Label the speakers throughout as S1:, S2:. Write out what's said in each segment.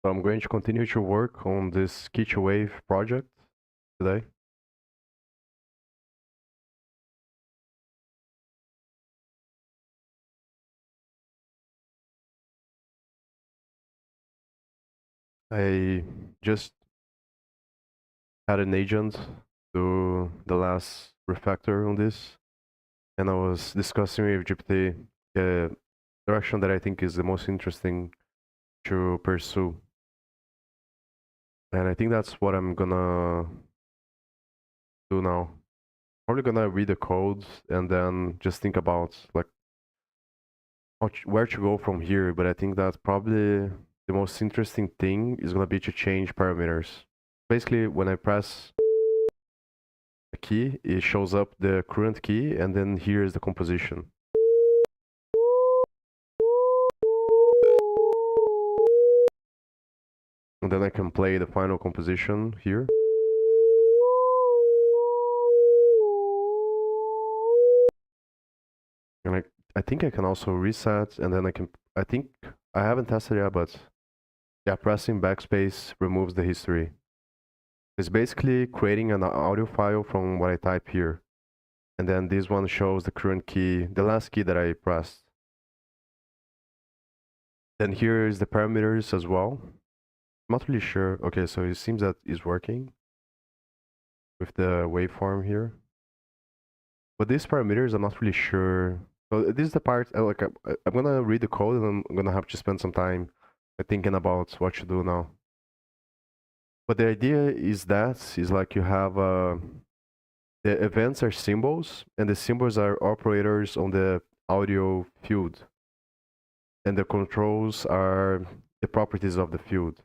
S1: So I'm going to continue to work on this Wave project today. I just had an agent do the last refactor on this, and I was discussing with GPT the direction that I think is the most interesting to pursue. And I think that's what I'm gonna do now. Probably gonna read the codes and then just think about like where to go from here. But I think that probably the most interesting thing is gonna be to change parameters. Basically, when I press a key, it shows up the current key, and then here is the composition. And then I can play the final composition here. And I think I can also reset, and then I think I haven't tested it yet, but yeah, pressing backspace removes the history. It's basically creating an audio file from what I type here. And then this one shows the current key, the last key that I pressed. Then here is the parameters as well. I'm not really sure. Okay, so it seems that it's working with the waveform here. But these parameters, I'm not really sure. So this is the part, I'm gonna read the code and I'm gonna have to spend some time thinking about what to do now. But the idea is like you have, the events are symbols and the symbols are operators on the audio field. And the controls are the properties of the field.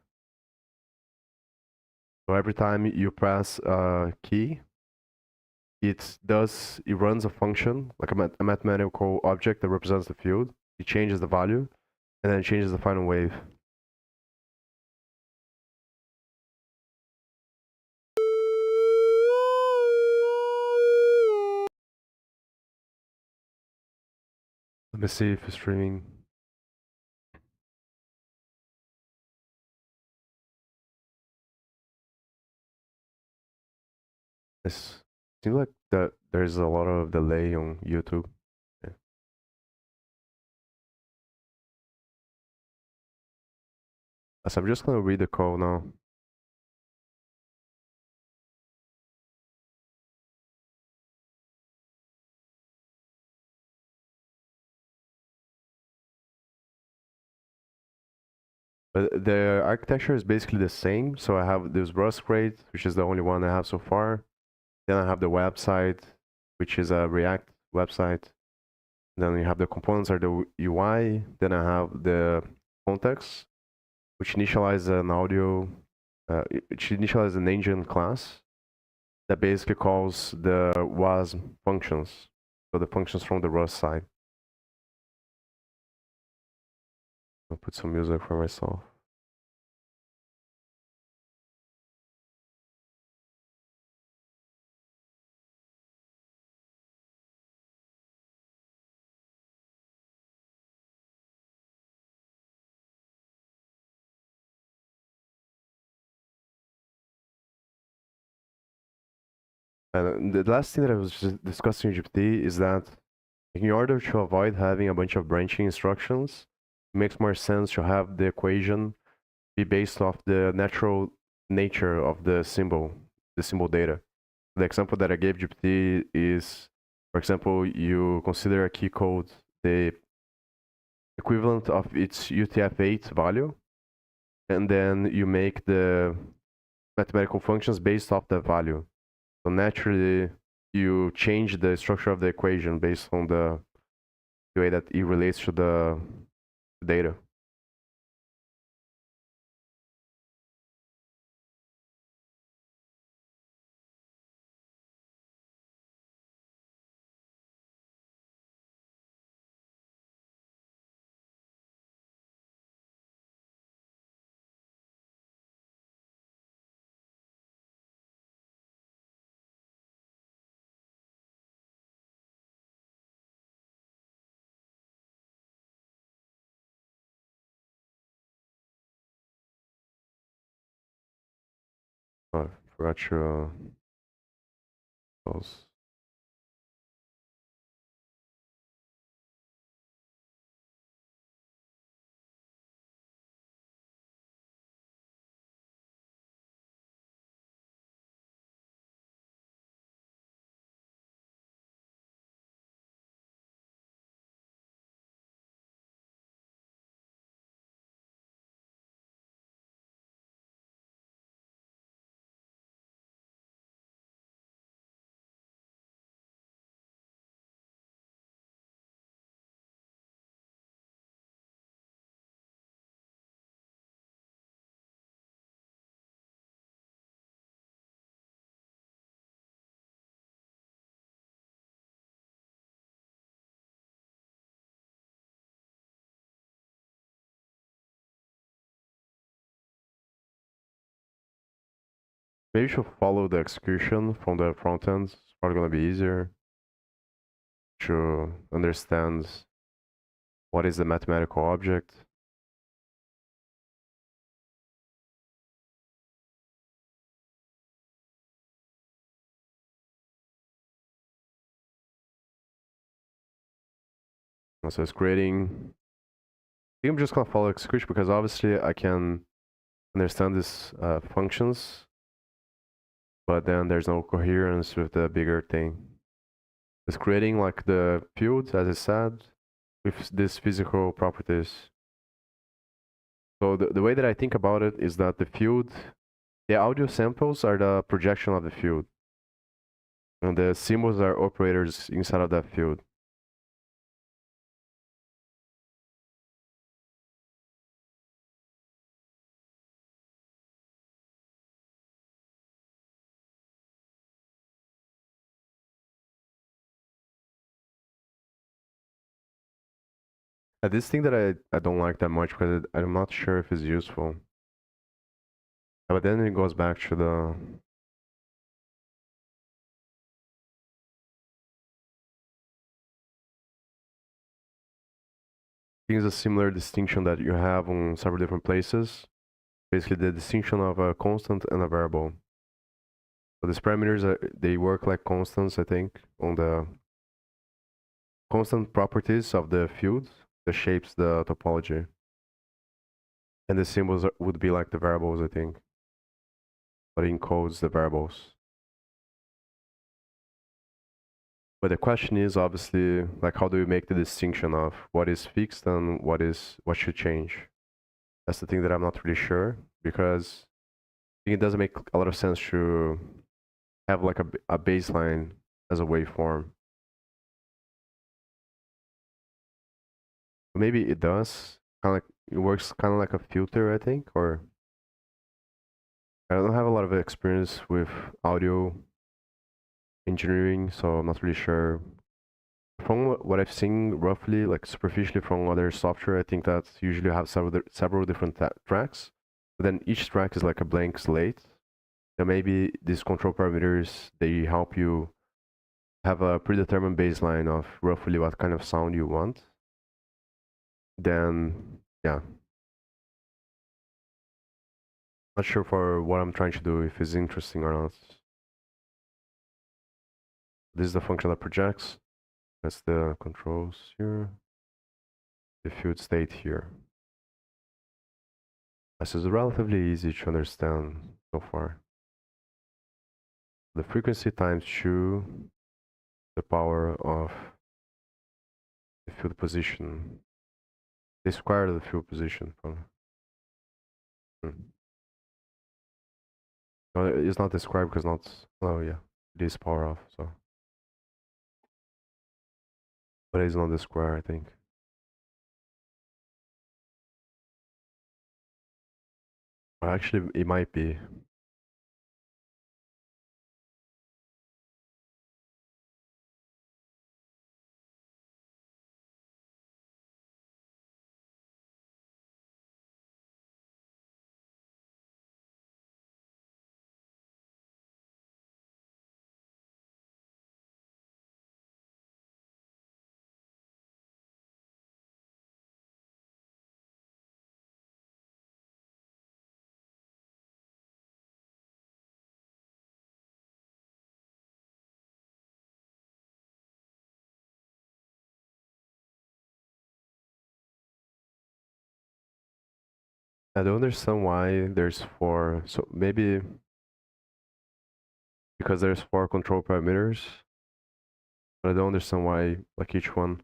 S1: So every time you press a key, it runs a function, like a mathematical object that represents the field. It changes the value, and then it changes the final wave. Let me see if it's streaming. It seems like that there's a lot of delay on YouTube. Yeah. So I'm just gonna read the code now. But the architecture is basically the same. So I have this Rust crate, which is the only one I have so far. Then I have the website, which is a React website. Then we have the components are the UI. Then I have the context, which initializes an audio, which initializes an engine class that basically calls the WASM functions. So the functions from the Rust side. I'll put some music for myself. And the last thing that I was just discussing with GPT is that in order to avoid having a bunch of branching instructions, it makes more sense to have the equation be based off the natural nature of the symbol data. The example that I gave GPT is, for example, you consider a key code the equivalent of its UTF-8 value, and then you make the mathematical functions based off that value. So naturally, you change the structure of the equation based on the way that it relates to the data. Oh, I forgot to close. Maybe you should follow the execution from the front end. It's probably gonna be easier to understand what is the mathematical object. So it's creating. I think I'm just gonna follow execution because obviously I can understand these functions, but then there's no coherence with the bigger thing. It's creating like the field, as I said, with these physical properties. So the way that I think about it is that the field, the audio samples are the projection of the field, and the symbols are operators inside of that field. This thing that I don't like that much because I'm not sure if it's useful. But then it goes back to the I think it's a similar distinction that you have on several different places. Basically, the distinction of a constant and a variable. So these parameters they work like constants, I think, on the constant properties of the field that shapes the topology. And the symbols would be like the variables, I think, but it encodes the variables. But the question is obviously like how do you make the distinction of what is fixed and what should change? That's the thing that I'm not really sure because I think it doesn't make a lot of sense to have like a baseline as a waveform. Maybe it does. Kind of like it works kind of like a filter, I think, or I don't have a lot of experience with audio engineering, so I'm not really sure. From what I've seen roughly, like superficially from other software, I think that usually have several different tracks, but then each track is like a blank slate. And maybe these control parameters, they help you have a predetermined baseline of roughly what kind of sound you want. Then, yeah. Not sure for what I'm trying to do, if it's interesting or not. This is the function that projects. That's the controls here. The field state here. This is relatively easy to understand so far. The frequency times 2 the power of the field position. The square of the field position. Probably. No, it's not described because not. Oh yeah, it is power off. So, but it's not the square, I think. Or actually, it might be. I don't understand why there's four. So maybe because there's four control parameters, but I don't understand why like each one.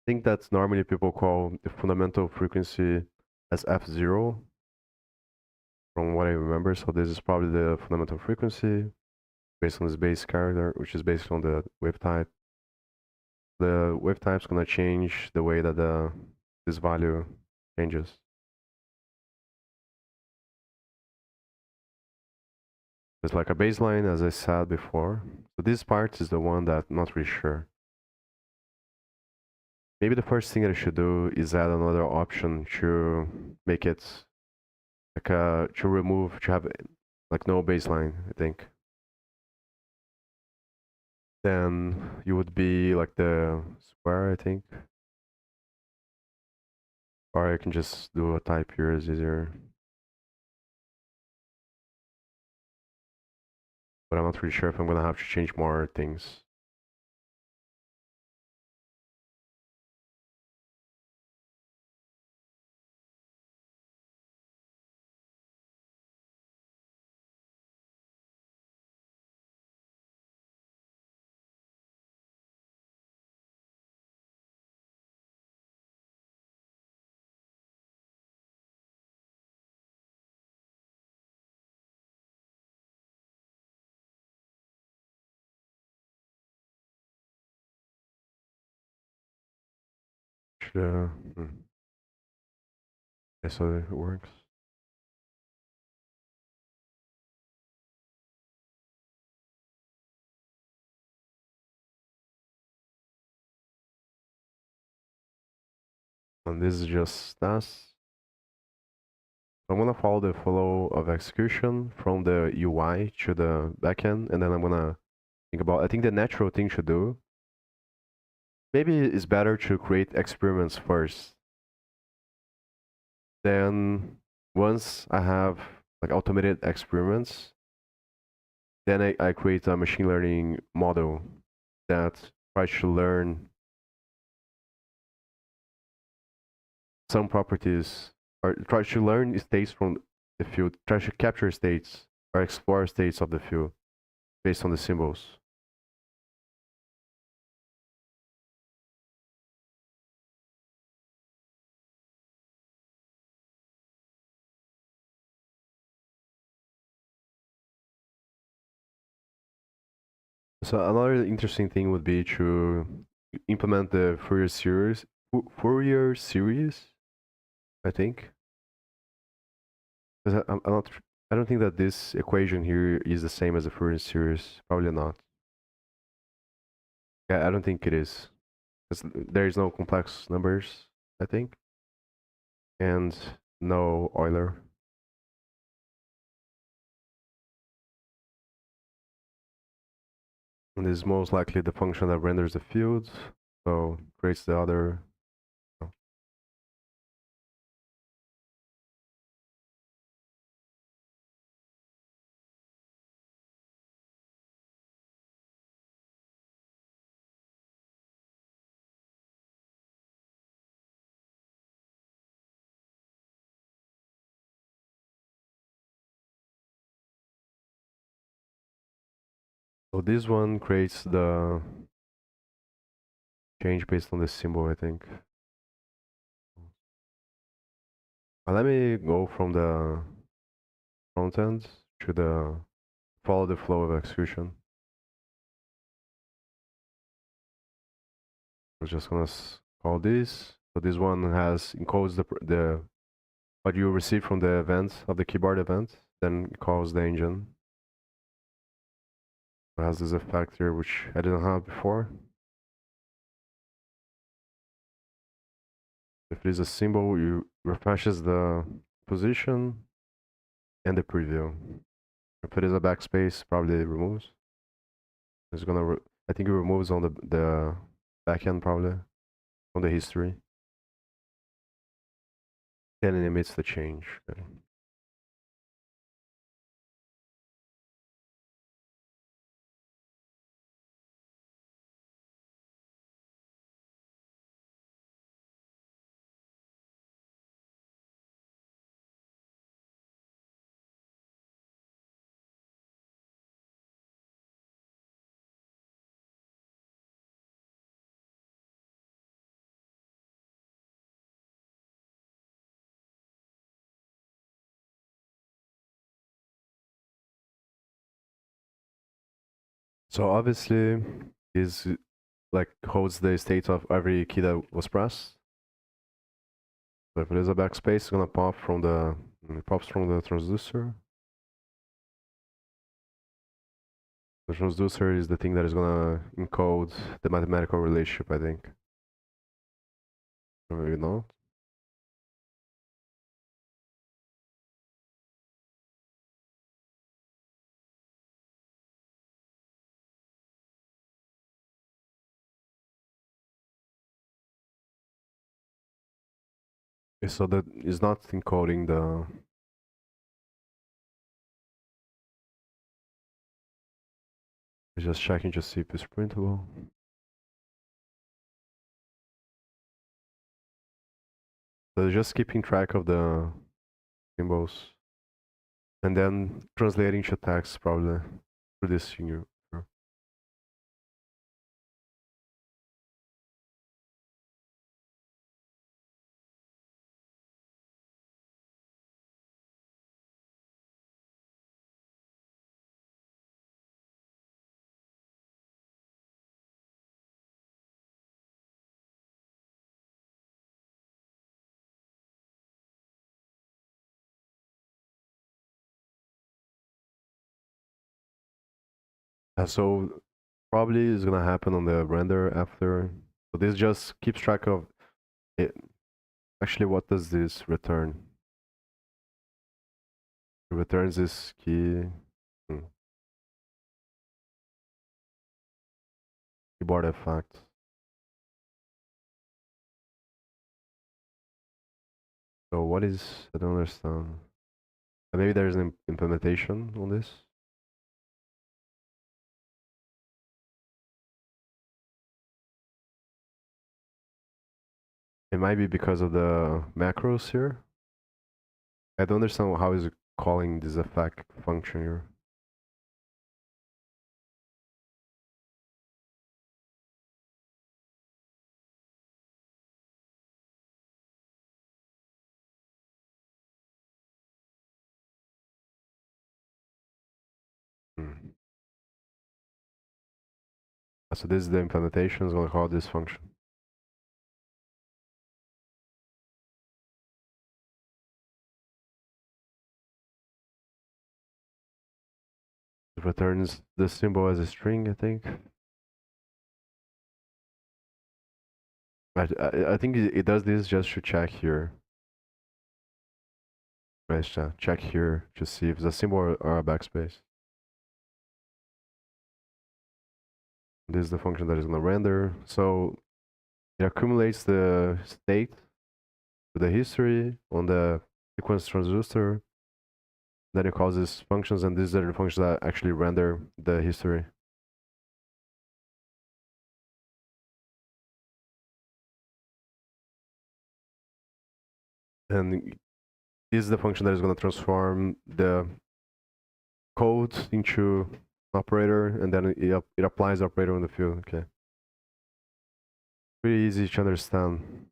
S1: I think that's normally people call the fundamental frequency as F0, from what I remember. So this is probably the fundamental frequency based on this base character, which is based on the wave type. The wave type's gonna change the way that this value changes. It's like a baseline, as I said before. So this part is the one that I'm not really sure. Maybe the first thing that I should do is add another option to make it like to have like no baseline, I think. Then you would be like the square, I think. Or I can just do a type here as easier. But I'm not really sure if I'm gonna have to change more things. Should, yeah, so it works. And this is just us. I'm gonna follow the flow of execution from the UI to the backend, and then I'm gonna think about. I think the natural thing to do. Maybe it's better to create experiments first. Then once I have like automated experiments, then I create a machine learning model that tries to learn some properties or tries to learn states from the field, tries to capture states or explore states of the field based on the symbols. So another interesting thing would be to implement the Fourier series, I think. Because I'm not, I don't think that this equation here is the same as the Fourier series. Probably not. Yeah, I don't think it is. Because there is no complex numbers, I think, and no Euler. And this is most likely the function that renders the field, so creates the other. Oh. So this one creates the change based on the symbol, I think. Let me go from the front end to the follow the flow of execution. We're just gonna call this. So this one has encodes the what you receive from the event of the keyboard event, then it calls the engine. It has this effect here which I didn't have before. If it is a symbol, you refreshes the position and the preview. If it is a backspace, probably it removes. It's gonna, I think it removes on the backend probably, on the history. Then it emits the change. Okay. So obviously, is like holds the state of every key that was pressed. So if it is a backspace, it's gonna pop from the it pops from the transducer. The transducer is the thing that is gonna encode the mathematical relationship, I think. Or maybe not. Okay, so that is not encoding the. It's just checking to see if it's printable. So it's just keeping track of the symbols and then translating to text probably through this finger. So probably is gonna happen on the render after. So this just keeps track of it. Actually, what does this return? It returns this key. Keyboard effect. So what is? I don't understand. Maybe there's an implementation on this. It might be because of the macros here. I don't understand how is it calling this effect function here. Hmm. So this is the implementation. Is gonna call this function. It returns the symbol as a string, I think. I think it does this just to check here. Let's check here to see if it's a symbol or a backspace. This is the function that is going to render. So it accumulates the state to the history on the sequence transducer. Then it calls these functions, and these are the functions that actually render the history. And this is the function that is going to transform the code into an operator, and then it applies the operator on the field. Okay. Pretty easy to understand.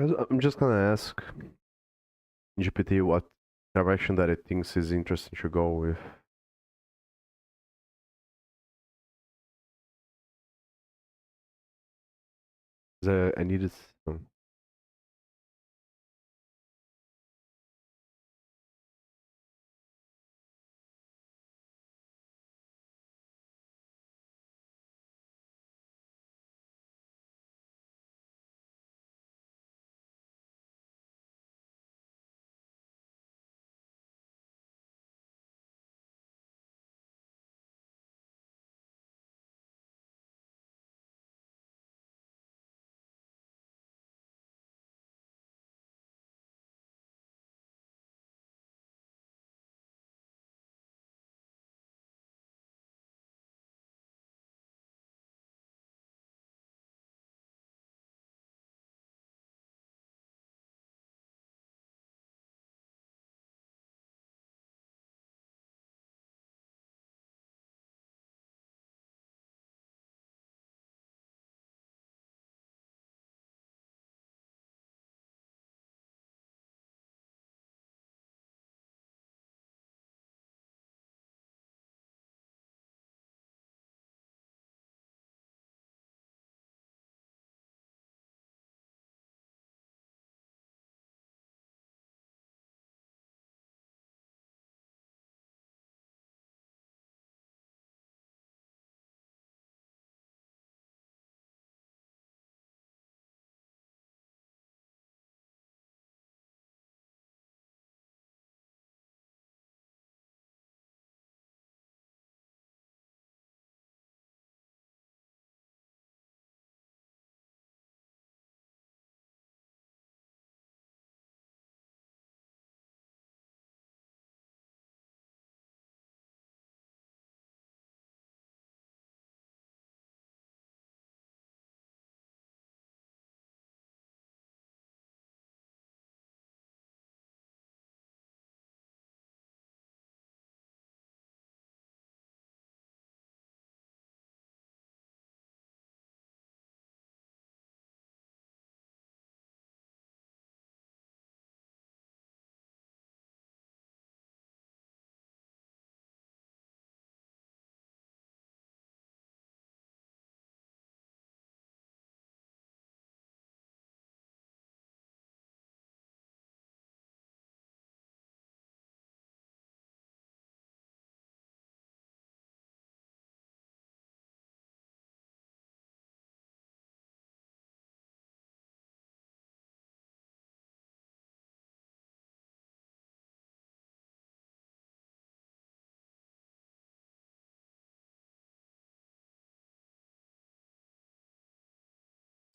S1: I'm just gonna ask GPT what direction that it thinks is interesting to go with. I needed some.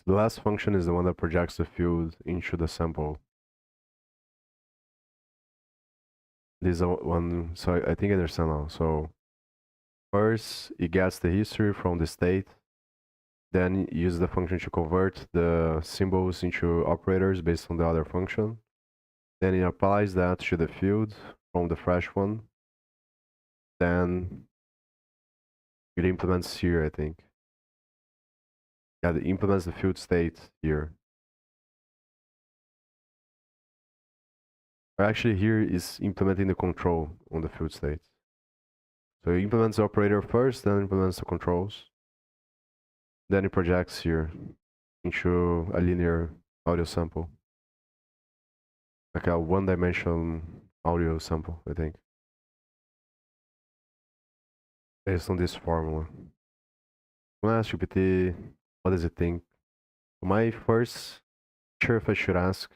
S1: The last function is the one that projects the field into the sample. This one, so I think I understand now. So first, it gets the history from the state, then it uses the function to convert the symbols into operators based on the other function. Then it applies that to the field from the fresh one. Then it implements here, I think. Yeah, it implements the field state here. Or actually, here is implementing the control on the field state. So it implements the operator first, then implements the controls. Then it projects here into a linear audio sample. Like a one-dimensional audio sample, I think. Based on this formula. I'm gonna ask GPT, what does it think? My first, sure if I should ask,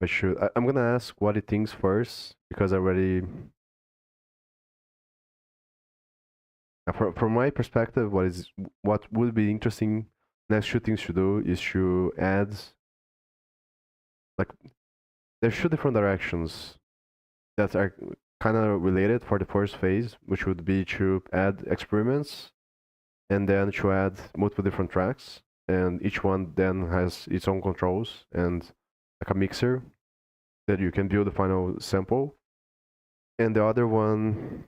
S1: I'm gonna ask what it thinks first, because I already, from my perspective, what would be interesting next two things to do is to add, like, there's two different directions that are kind of related for the first phase, which would be to add experiments and then to add multiple different tracks, and each one then has its own controls and like a mixer that you can build the final sample. And the other one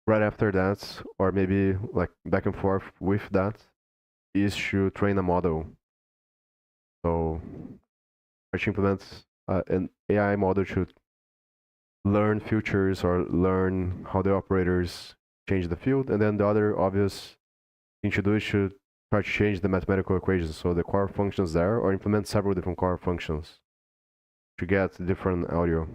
S1: right after that, or maybe like back and forth with that, is to train a model. So I should implement an AI model to learn features or learn how the operators change the field, and then the other obvious thing to do is to try to change the mathematical equations, so the core functions there, or implement several different core functions to get different audio.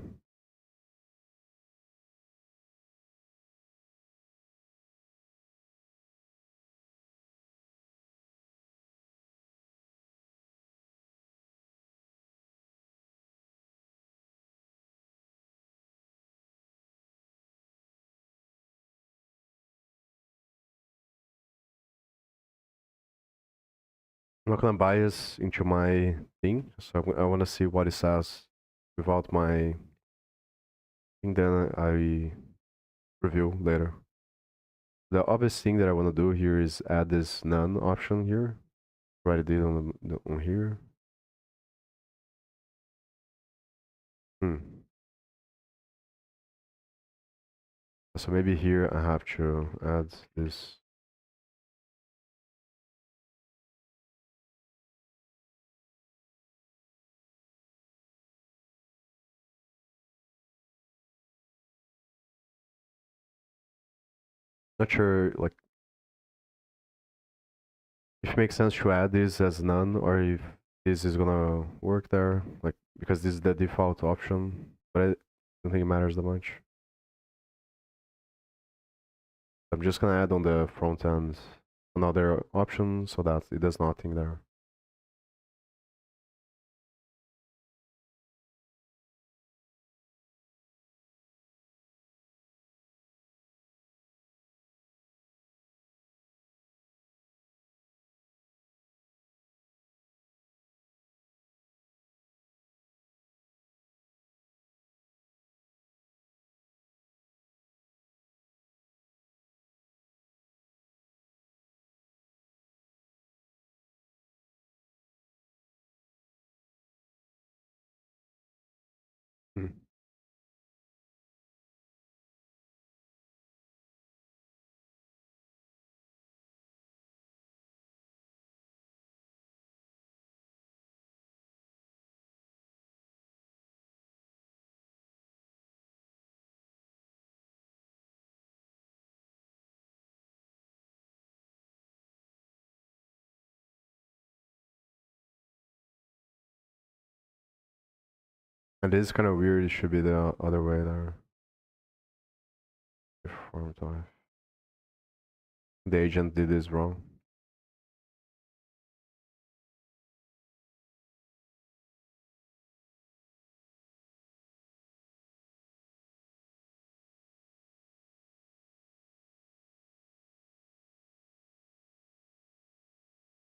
S1: I'm not gonna bias into my thing, so I want to see what it says without my thing, then I review later. The obvious thing that I want to do here is add this none option here. Write it on here. So maybe here I have to add this. Not sure, like, if it makes sense to add this as none or if this is gonna work there, like, because this is the default option, but I don't think it matters that much. I'm just gonna add on the front end another option so that it does nothing there. Mm. And this is kind of weird, it should be the other way there. Form type. The agent did this wrong.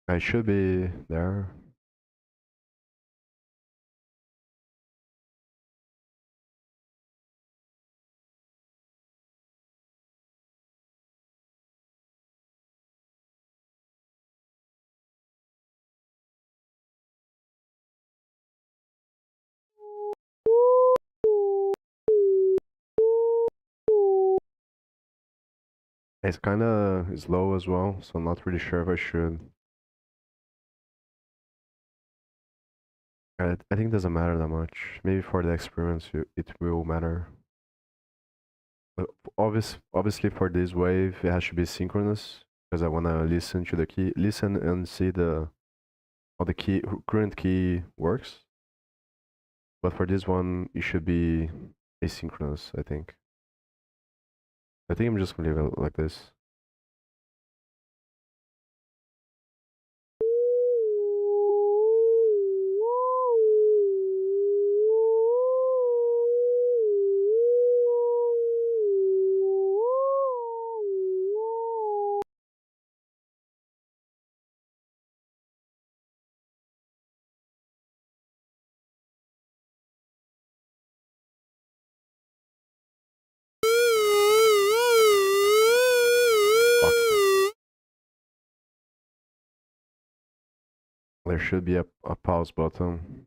S1: I should be there. It's kind of slow as well, so I'm not really sure if I should. I think it doesn't matter that much. Maybe for the experiments it will matter. But obviously for this wave it has to be synchronous because I want to listen to the key, listen and see the how the key current key works. But for this one it should be asynchronous, I think. I think I'm just gonna leave it like this. There should be a pause button.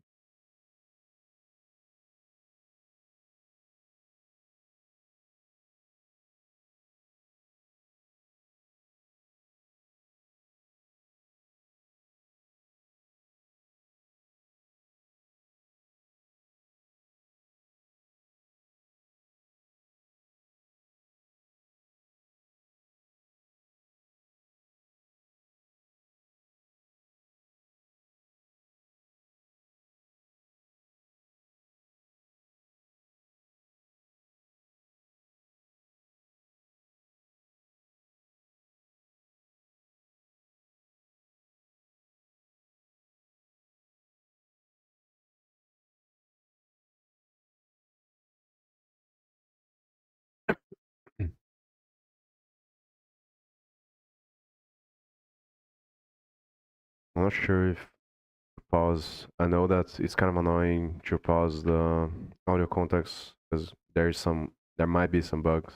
S1: I'm not sure if to pause. I know that it's kind of annoying to pause the audio context because there might be some bugs.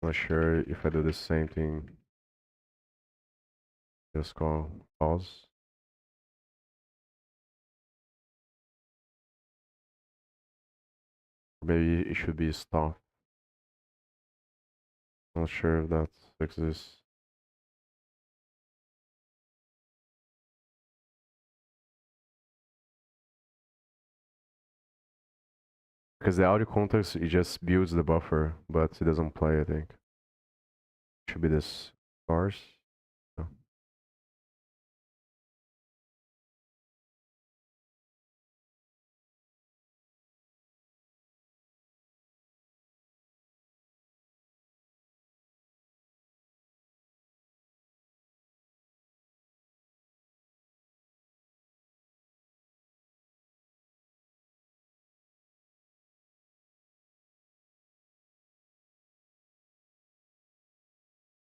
S1: I'm not sure if I do the same thing. Just call pause. Maybe it should be stop. I'm not sure if that exists. Because the audio context, it just builds the buffer, but it doesn't play, I think. Should be this bars. No.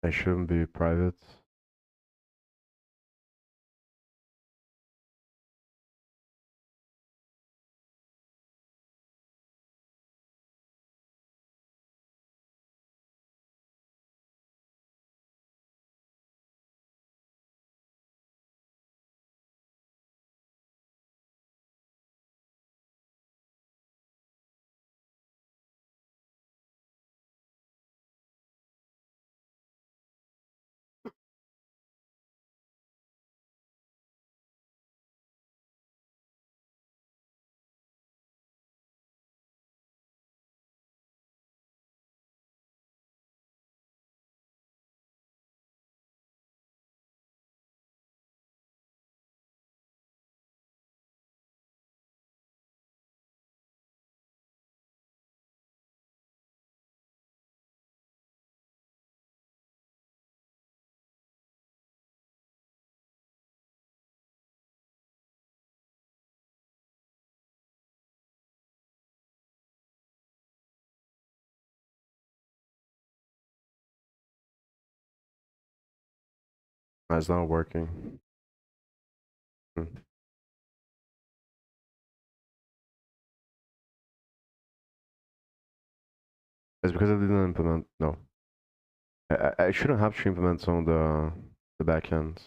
S1: It shouldn't be private. It's not working. Hmm. It's because I didn't implement. No, I shouldn't have to implement on the backend.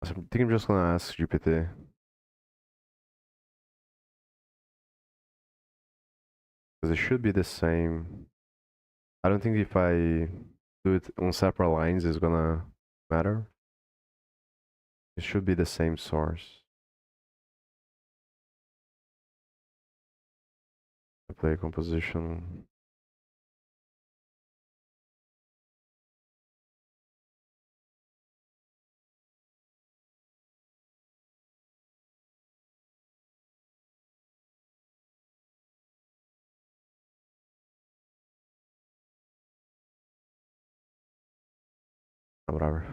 S1: I think I'm just gonna ask GPT. Because it should be the same. I don't think if I do it on separate lines is gonna matter. It should be the same source. Play composition. Whatever.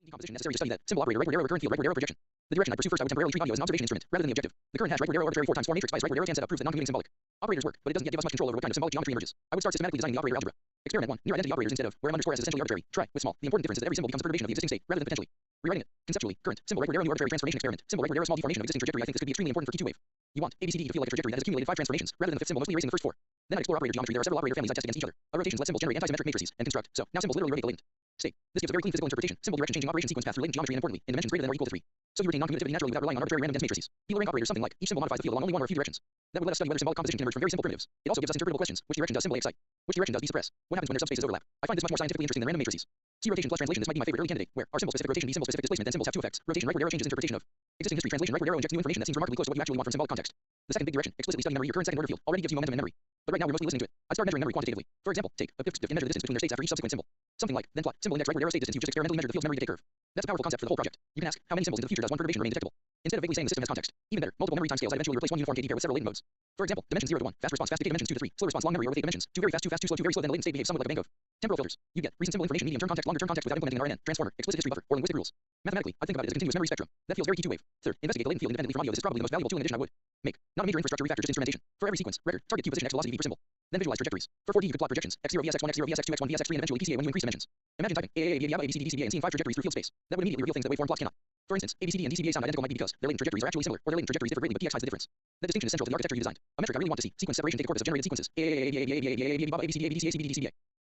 S2: Decomposition necessary to study that symbol operator right word arrow recurrent field right word arrow projection. The direction I pursue first I would temporarily treat audio as an observation instrument rather than the objective. The current hash right word arrow arbitrary 4 times 4 matrix by right word arrow 10 setup proves that non-commuting symbolic operators work, but it doesn't yet give us much control over what kind of symbolic geometry emerges. I would start systematically designing the operator algebra. Experiment 1. Near identity operators instead of where underscore s is essentially arbitrary. Try with small. The important difference is that every symbol becomes a perturbation of the existing state rather than potentially rewriting it. Conceptually, current symbol right word arrow new arbitrary transformation experiment. Symbol right word arrow small deformation of existing trajectory. I think this could be extremely important for Q2 wave. You want ABCD to feel like a trajectory that has accumulated 5 transformations rather than the fifth symbol mostly erasing the first 4. Then I explore operator geometry. There are several operator families I test against each other. Rotations let symbols generate antisymmetric matrices and construct. So now symbols literally rotate the latent state. This gives a very clean physical interpretation. Symbol direction changing operation sequence path through latent geometry and importantly in dimensions greater than or equal to 3. So you retain non-commutativity naturally without relying on arbitrary random dense matrices. Euler rank operators something like each symbol modifies the field along only one or a few directions. That would let us study whether symbolic composition can emerge from very simple primitives. It also gives us interpretable questions. Which direction does symbol A excite? Which direction does B suppress? What happens when their subspaces overlap? I find this much more scientifically interesting than random matrices. See rotation plus translation. This might be my favorite early candidate, where our symbol specific rotation, B symbol specific displacement, then symbols have two effects. Rotation right word arrow changes interpretation of existing history. Translation right word arrow injects new information that seems remarkably close to what you actually want from symbolic context. The second big direction, explicitly study memory. Your current second order field already gives you momentum in memory. But right now we're mostly listening to it. I start measuring memory quantitatively. For example, take a and measure the distance between their states after each subsequent symbol. Something like then plot symbol index right word arrow state distance. You just experimentally measure the field's memory decay curve. That's a powerful concept for the whole project. You can ask how many symbols into the future does one perturbation remain detectable. instead of vaguely saying the system has context. Even better, multiple memory timescales eventually replace one uniform KD pair with several latent modes. For example, dimension 0 to 1, fast response, fast to data dimensions 2 to 3, slow response, long memory, or with 8 dimensions, too very fast, too slow, too very slow, then the latent state behaves somewhat like a bank of temporal filters. You get recent simple information, medium term context, longer term context without implementing an RNN, transformer, explicit history buffer, or linguistic rules. Mathematically, I think about it as a continuous memory spectrum. That feels very T2 wave. Third, investigate the latent field independently from audio. This is probably the most valuable tool in addition I would make. Not a major infrastructure refactor, just instrumentation. For every sequence, record, target Q position X velocity V per symbol. Then visualize trajectories. For 4D, you could plot projections. X0 vs X1, X0 vs X2, X1 vs X3, and eventually PCA when you increase dimensions. Imagine typing A, A, B, C, D, D, and seeing 5 trajectories through field space. That would immediately reveal things that waveform plots cannot. For instance, ABCD and DCBA sound identical might be because their latent trajectories are actually similar, or their latent trajectories differ greatly, but DX hides the difference. That distinction is central to the architecture you designed. A metric I really want to see: sequence separation data corpus of generated sequences.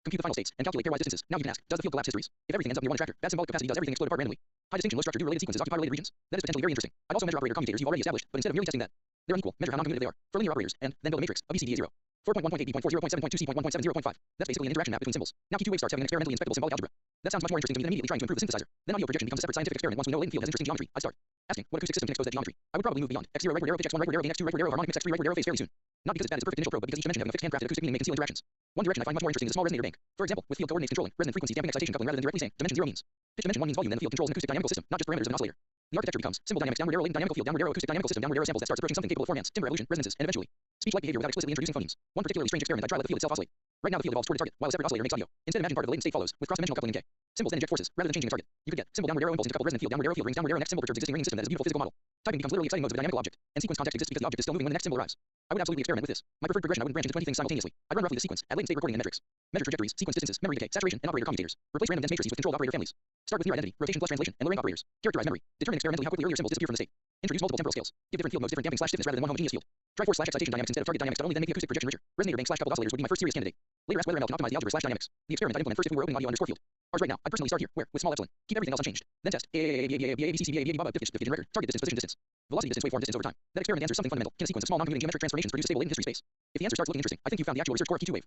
S2: Compute the final states and calculate pairwise distances. Now you can ask, does the field collapse histories? If everything ends up near one attractor, that symbolic capacity does everything explode apart randomly. High distinction, low structure, do related sequences occupy related regions? That is potentially very interesting. I'd also measure operator commutators you've already established, but instead of merely testing that they're unequal, measure how non-commutative they are. For linear operators, and then build a matrix, a BCD A0. 4.1.8b.40.7.2c.1.70.5. That's basically an interaction map between symbols. Now Q2 Wave starts having an experimentally inspectable symbolic algebra. That sounds much more interesting to me than immediately trying to improve the synthesizer. Then audio projection becomes a separate scientific experiment once we know latent field has interesting geometry. I'd start asking what acoustic system can expose that geometry. I would probably move beyond X0 rightward arrow pitch X1 rightward arrow gain X2 rightward arrow harmonic mix X3 rightward arrow phase fairly soon. Not because it's bad as a perfect initial probe, but because each dimension having a fixed handcrafted acoustic meaning may conceal interactions. One direction I find much more interesting is a small resonator bank. For example, with field coordinates controlling, resonant frequency damping excitation coupling rather than directly saying dimension 0 means. Pitch dimension 1 means volume, then the field controls an acoustic dynamical system, not just parameters of an oscillator. The architecture becomes symbol dynamics, downward arrow latent dynamical field, downward arrow acoustic dynamical system, downward arrow samples that starts approaching something capable of formants, timbre evolution, resonances, and eventually speech-like behavior without explicitly introducing phonemes. One particularly strange experiment I tried let the field itself oscillate. Right now the field evolves toward a target, while a separate oscillator makes audio. Instead imagine part of the latent state follows, with cross-dimensional coupling in K. Symbols then inject forces, rather than changing the target. You could get symbol downward arrow impulse into coupled resonant field, downward arrow rings downward arrow next symbol perturbs existing ringing system that is a beautiful physical model. Typing becomes literally exciting modes of a dynamical object, and sequence context exists because the object is still moving when the next symbol arrives. I would absolutely experiment with this. My preferred progression, I wouldn't branch into 20 things simultaneously. I'd run roughly the sequence, at latent state recording and metrics. Measure trajectories, sequence distances, memory decay, saturation, and operator commutators. Replace random dense matrices with controlled operator families. Start with near identity, rotation plus translation, and low rank operators. Characterize memory. Determine experimentally how quickly earlier symbols disappear from the state. Introduce multiple temporal scales. Give different field modes different damping/stiffness rather than one homogeneous field. Try force/excitation dynamics instead of target dynamics, but only then make the acoustic projection richer. Resonator bank/coupled oscillators would be my first serious candidate. Later ask whether ML can optimize the algebra/dynamics. The experiment I'd implement first if we were opening audio underscore field. Ours right now, I'd personally start here, where, with small epsilon, keep everything else unchanged. Then test record, target distance, position distance. Velocity distance, waveform distance over time. That experiment answers something fundamental. Can a sequence of small non-commuting geometric transformations produce a stable latent history space? If the answer starts looking interesting, I think you found the actual research core of Q2 Wave.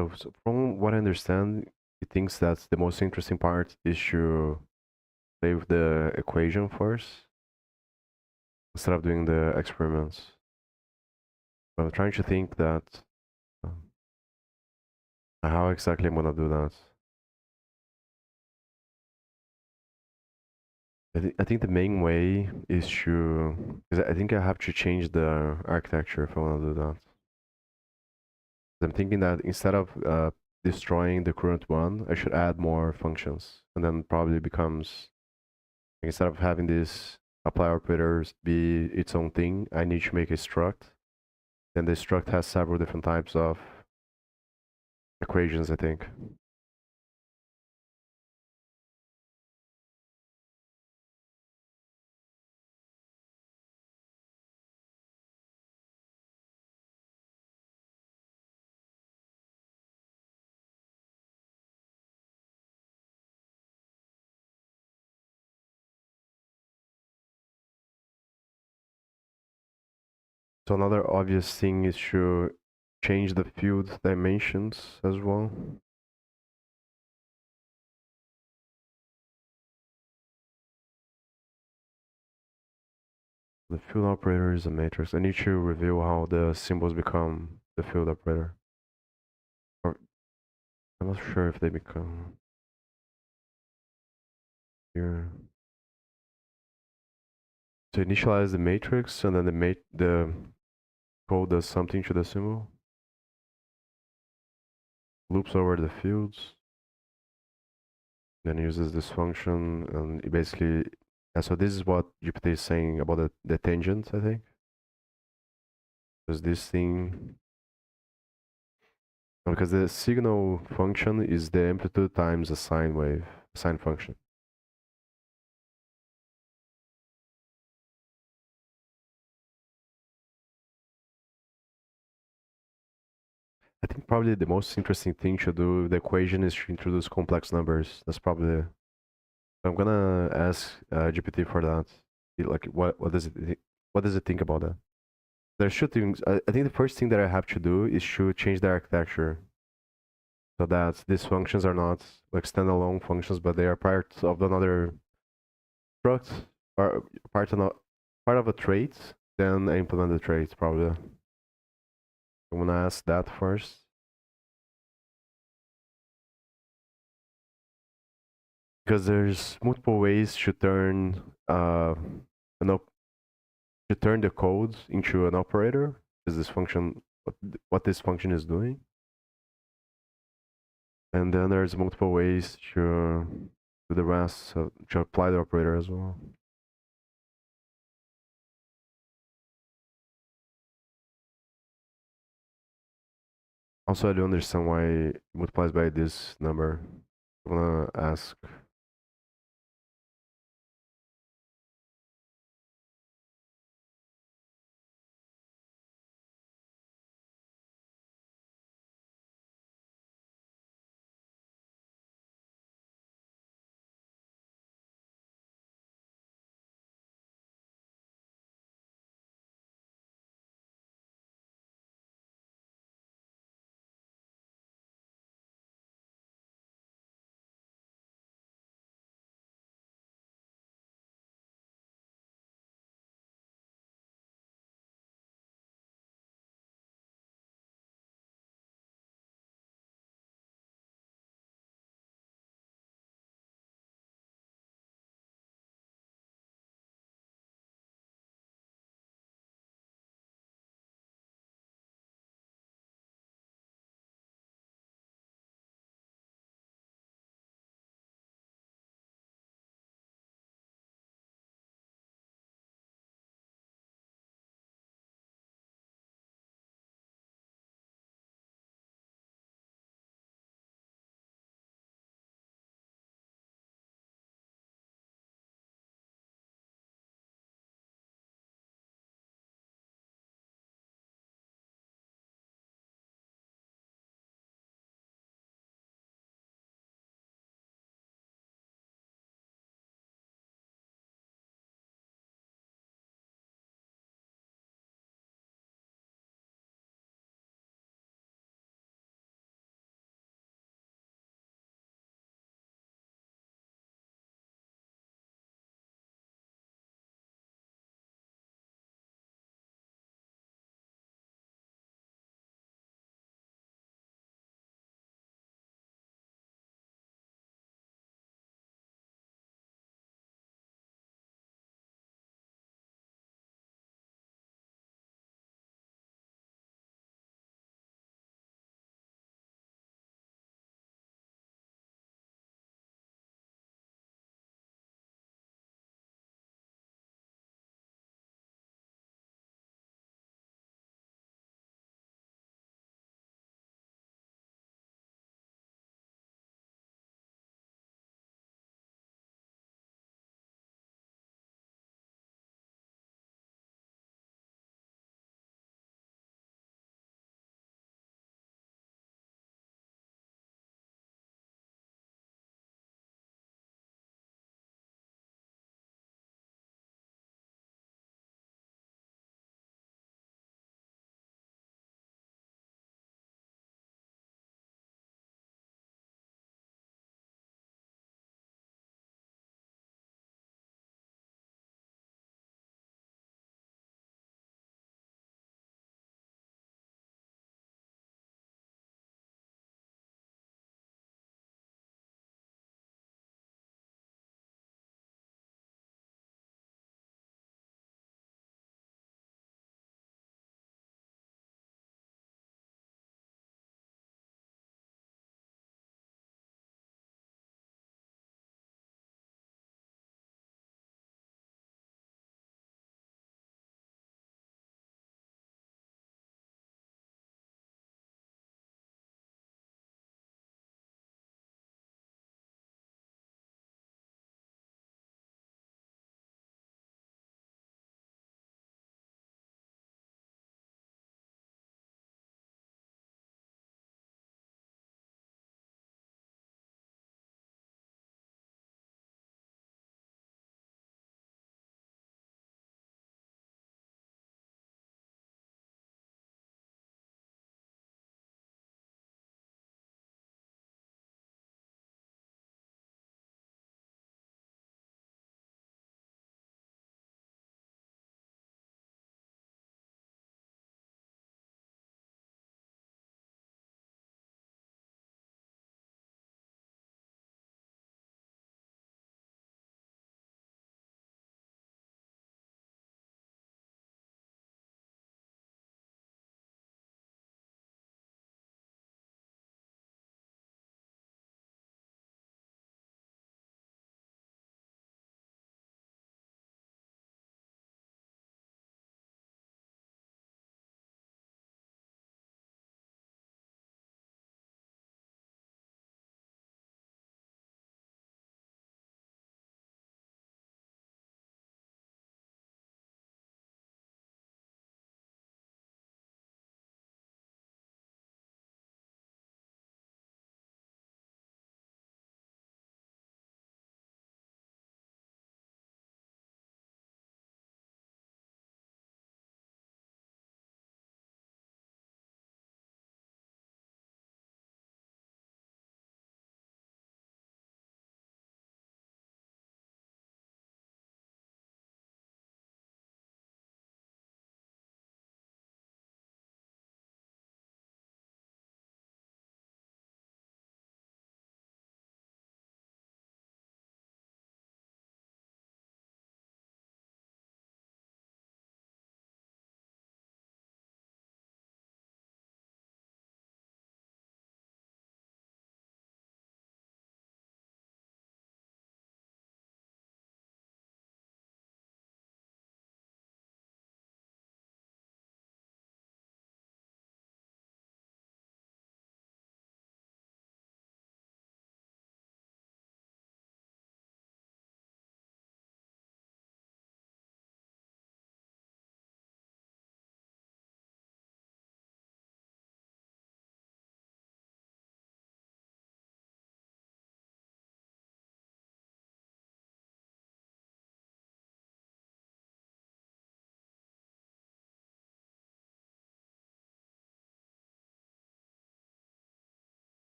S1: So from what I understand, he thinks that the most interesting part is to play with the equation first instead of doing the experiments. But I'm trying to think that how exactly I'm gonna do that. I think the main way is to, because I think I have to change the architecture if I want to do that. I'm thinking that instead of destroying the current one, I should add more functions, and then probably becomes, instead of having this apply operators be its own thing, I need to make a struct. Then the struct has several different types of equations, I think. So another obvious thing is to change the field dimensions as well. The field operator is a matrix. I need to reveal how the symbols become the field operator. Or I'm not sure if they become here. So initialize the matrix, and then the code does something to the symbol. Loops over the fields. Then uses this function, and it basically Yeah, so this is what GPT is saying about the tangent, I think. Because this thing, because the signal function is the amplitude times a sine wave, sine function. I think probably the most interesting thing to do with the equation is to introduce complex numbers. That's probably. I'm gonna ask GPT for that. Like, what does it think about that? There's two things. I think the first thing that I have to do is to change the architecture so that these functions are not like standalone functions, but they are part of another struct or part of a trait. Then I implement the trait probably. I'm gonna ask that first. Because there's multiple ways to turn an op- to turn the code into an operator. Is this function what this function is doing? And then there's multiple ways to do the rest, so to apply the operator as well. Also, I don't understand why it multiplies by this number. I'm gonna ask.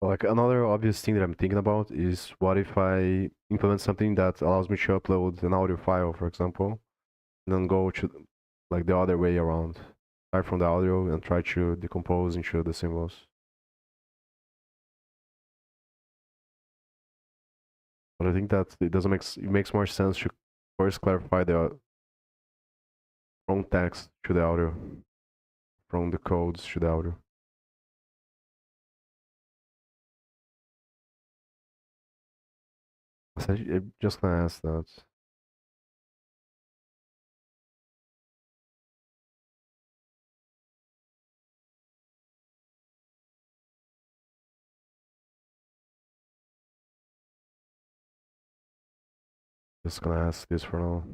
S1: Like another obvious thing that I'm thinking about is what if I implement something that allows me to upload an audio file, for example, and then go to like the other way around. Start from the audio and try to decompose into the symbols. But I think that it makes more sense to first clarify the from text to the audio, from the codes to the audio. So I'm just gonna ask that. Just gonna ask this for now.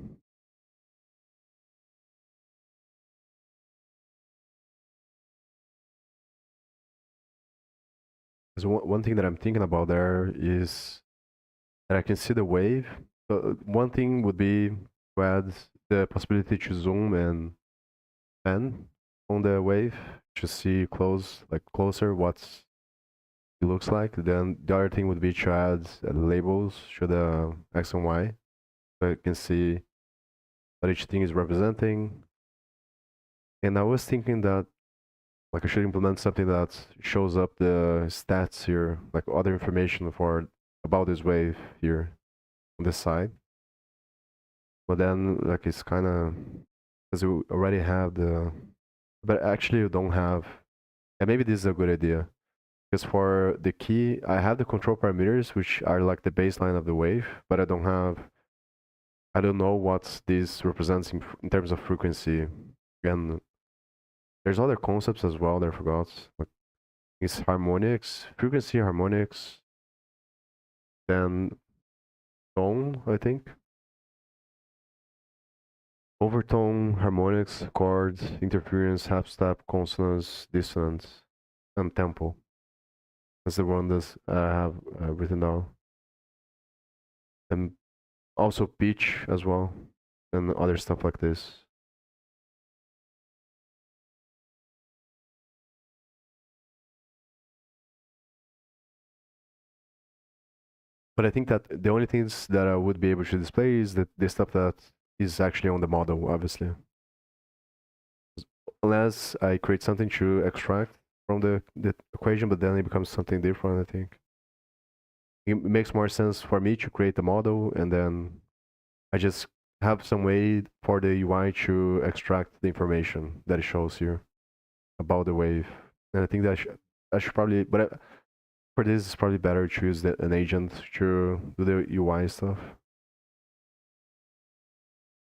S1: Because one thing that I'm thinking about there is that I can see the wave. So one thing would be to add the possibility to zoom and pan on the wave to see closer what it looks like. Then the other thing would be to add labels to the X and Y, so you can see what each thing is representing. And I was thinking that like I should implement something that shows up the stats here, like other information for about this wave here on this side. But then like it's kind of because we already have but actually you don't have. And maybe this is a good idea because for the key, I have the control parameters which are like the baseline of the wave, but I don't know what this represents in terms of frequency. And there's other concepts as well that I forgot. Like it's harmonics, frequency, harmonics, then tone, I think. Overtone, harmonics, chords, interference, half step, consonance, dissonance, and tempo. That's the one that I have written down. And also pitch as well, and other stuff like this. But I think that the only things that I would be able to display is the stuff that is actually on the model, obviously. Unless I create something to extract from the equation, but then it becomes something different, I think. It makes more sense for me to create the model and then I just have some way for the UI to extract the information that it shows here about the wave. And I think that I should probably, for this, it's probably better to use an agent to do the UI stuff.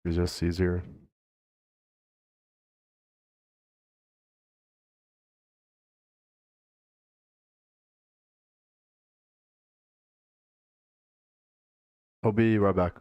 S1: It's just easier. I'll be right back.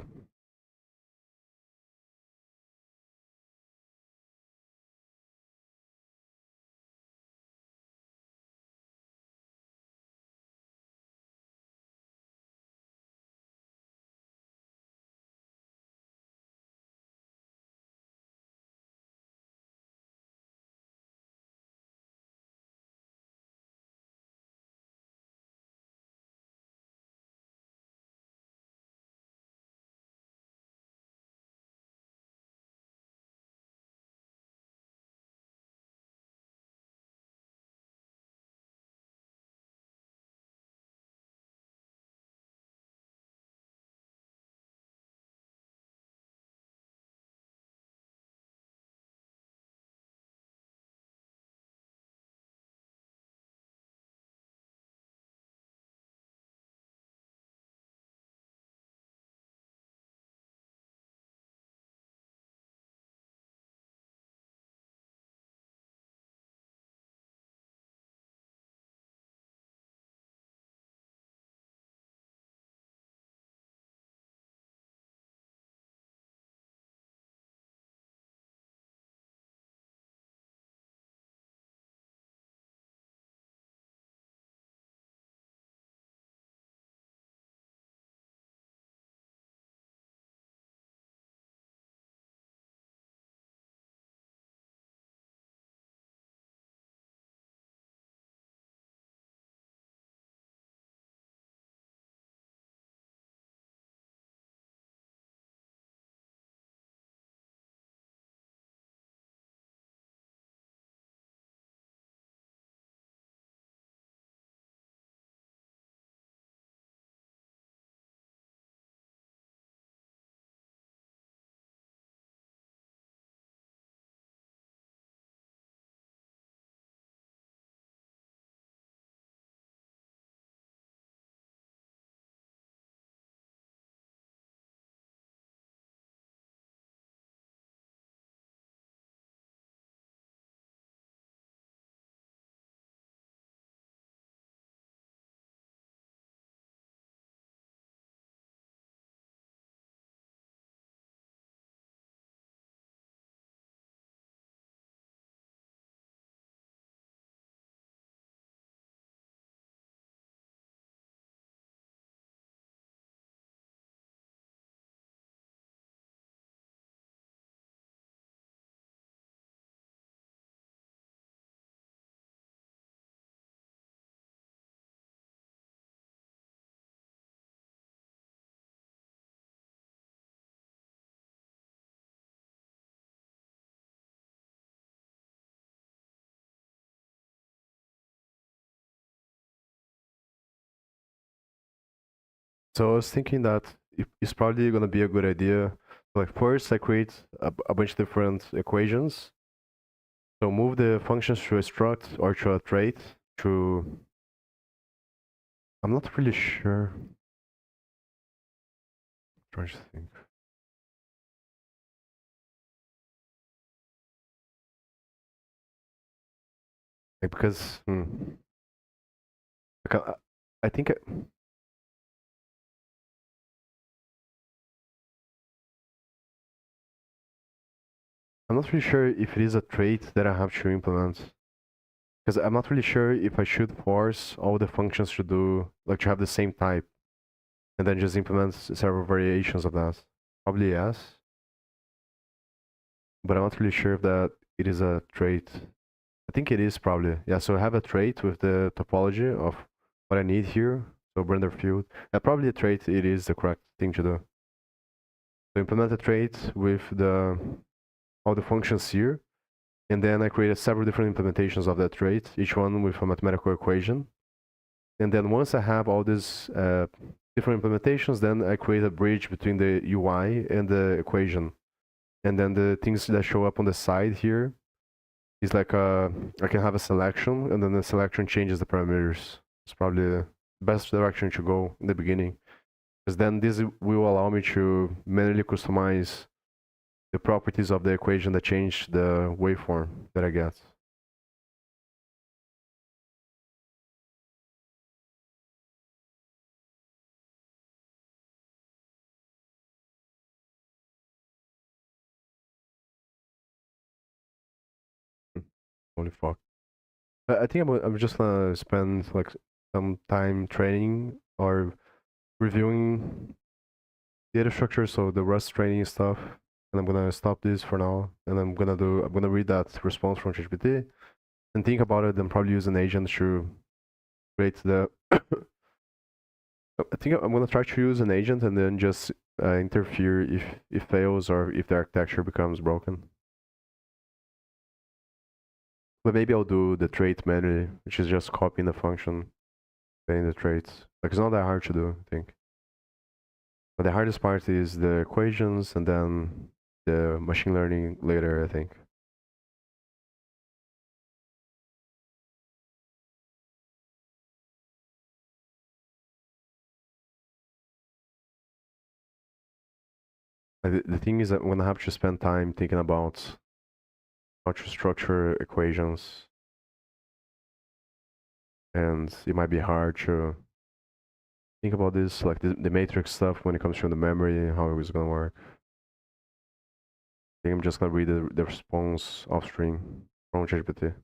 S1: So I was thinking that it's probably gonna be a good idea. Like first, I create a bunch of different equations. So move the functions to a struct or to a trait. To I'm not really sure. Trying to think. Like because like, I think I'm not really sure if it is a trait that I have to implement. Because I'm not really sure if I should force all the functions to do like to have the same type, and then just implement several variations of that. Probably yes, but I'm not really sure if that it is a trait. I think it is probably. Yeah, so I have a trait with the topology of what I need here. So render field. Probably a trait, it is the correct thing to do. So implement a trait with the all the functions here. And then I created several different implementations of that trait, each one with a mathematical equation. And then once I have all these different implementations, then I create a bridge between the UI and the equation. And then the things that show up on the side here is like I can have a selection, and then the selection changes the parameters. It's probably the best direction to go in the beginning, because then this will allow me to manually customize the properties of the equation that change the waveform that I get. Holy fuck. I think I'm just gonna spend like some time training or reviewing data structure, so the Rust training stuff, and I'm gonna stop this for now, and I'm gonna read that response from ChatGPT and think about it, and probably use an agent to create the. I think I'm gonna try to use an agent and then just interfere if it fails or if the architecture becomes broken. But maybe I'll do the trait manually, which is just copying the function, getting the traits. Like it's not that hard to do, I think. But the hardest part is the equations and then the machine learning later, I think. The thing is that I'm gonna have to spend time thinking about how to structure equations, and it might be hard to think about this, like the matrix stuff when it comes to the memory, how it was gonna work. I think I'm just gonna read the response off stream from ChatGPT.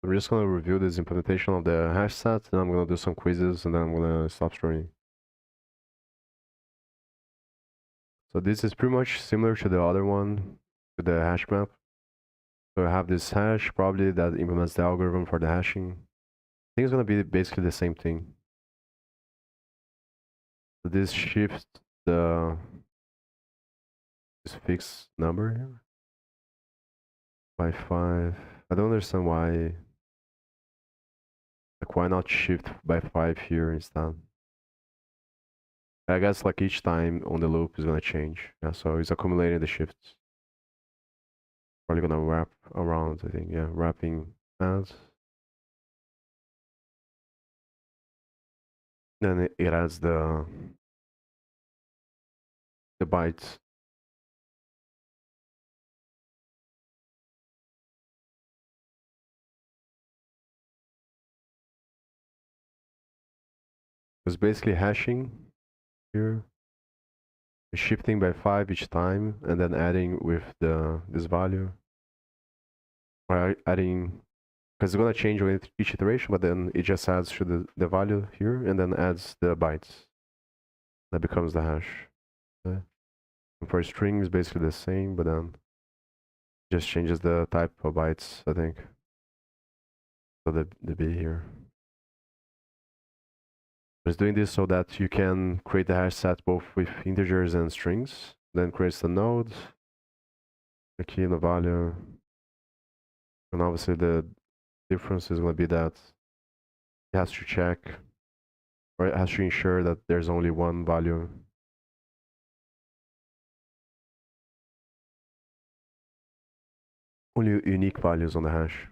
S1: we're just gonna review this implementation of the hash set, and I'm gonna do some quizzes, and then I'm gonna stop streaming. So this is pretty much similar to the other one, to the hash map. So I have this hash probably that implements the algorithm for the hashing. I think it's gonna be basically the same thing. So this shifts the this fixed number here by 5. I don't understand why. Like why not shift by 5 here instead? I guess like each time on the loop is gonna change. Yeah, so it's accumulating the shifts. Probably gonna wrap around, I think. Yeah, wrapping adds. Then it adds the bytes. It's basically hashing here, shifting by 5 each time, and then adding with this value. Or adding, because it's gonna change with each iteration, but then it just adds to the value here, and then adds the bytes. That becomes the hash. Okay. And for string is basically the same, but then just changes the type of bytes, I think. So the B here. It's doing this so that you can create the hash set both with integers and strings. Then creates the node, the key and the value. And obviously the difference is going to be that it has to check, or it has to ensure that there's only one value. Only unique values on the hash.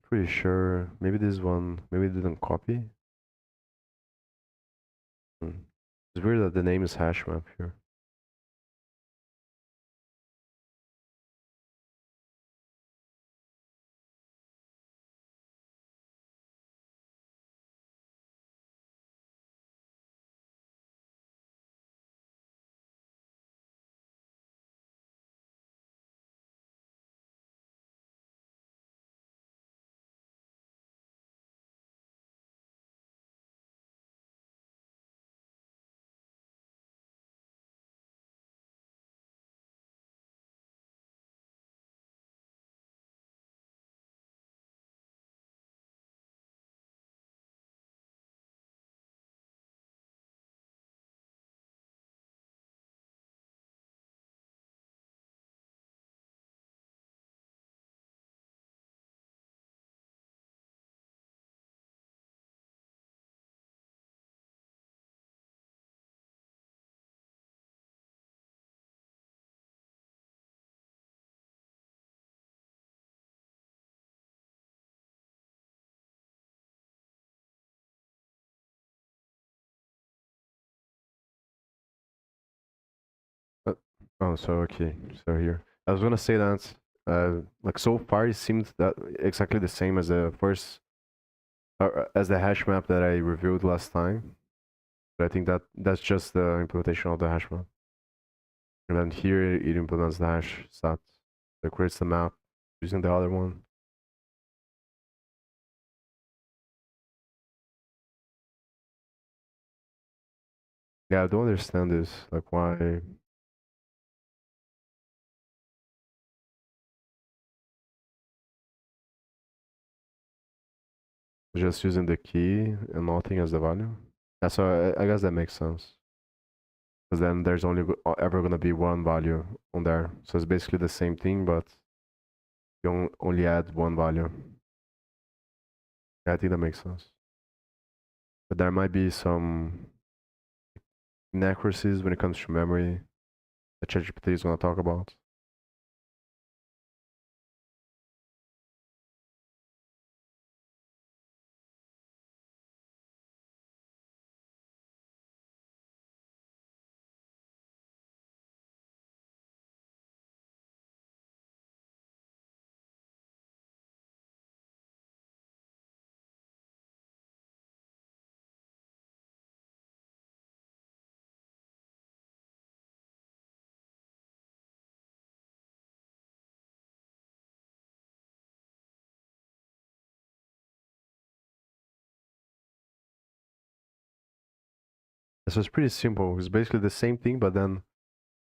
S1: Pretty sure, maybe this one, maybe it didn't copy. It's weird that the name is hash map here. Uh, oh, so okay, so here. I was gonna say that, like so far it seems that exactly the same as the first, as the hash map that I reviewed last time. But I think that that's just the implementation of the hash map. And then here it implements the hash set. It creates the map using the other one. Yeah, I don't understand this. Like why? Just using the key and nothing as the value. Yeah, so I guess that makes sense. Because then there's only ever gonna be one value on there. So it's basically the same thing, but you only add one value. Yeah, I think that makes sense. But there might be some inaccuracies when it comes to memory that ChatGPT is gonna talk about. So it's pretty simple. It's basically the same thing, but then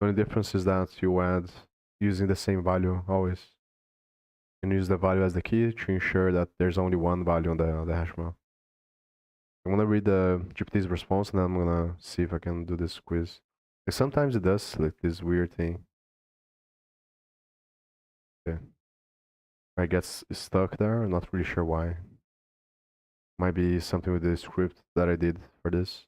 S1: the only difference is that you add using the same value always. You can use the value as the key to ensure that there's only one value on the hash map. I'm gonna read the GPT's response and then I'm gonna see if I can do this quiz. Like sometimes it does like this weird thing. Okay. I get stuck there. I'm not really sure why. Might be something with the script that I did for this.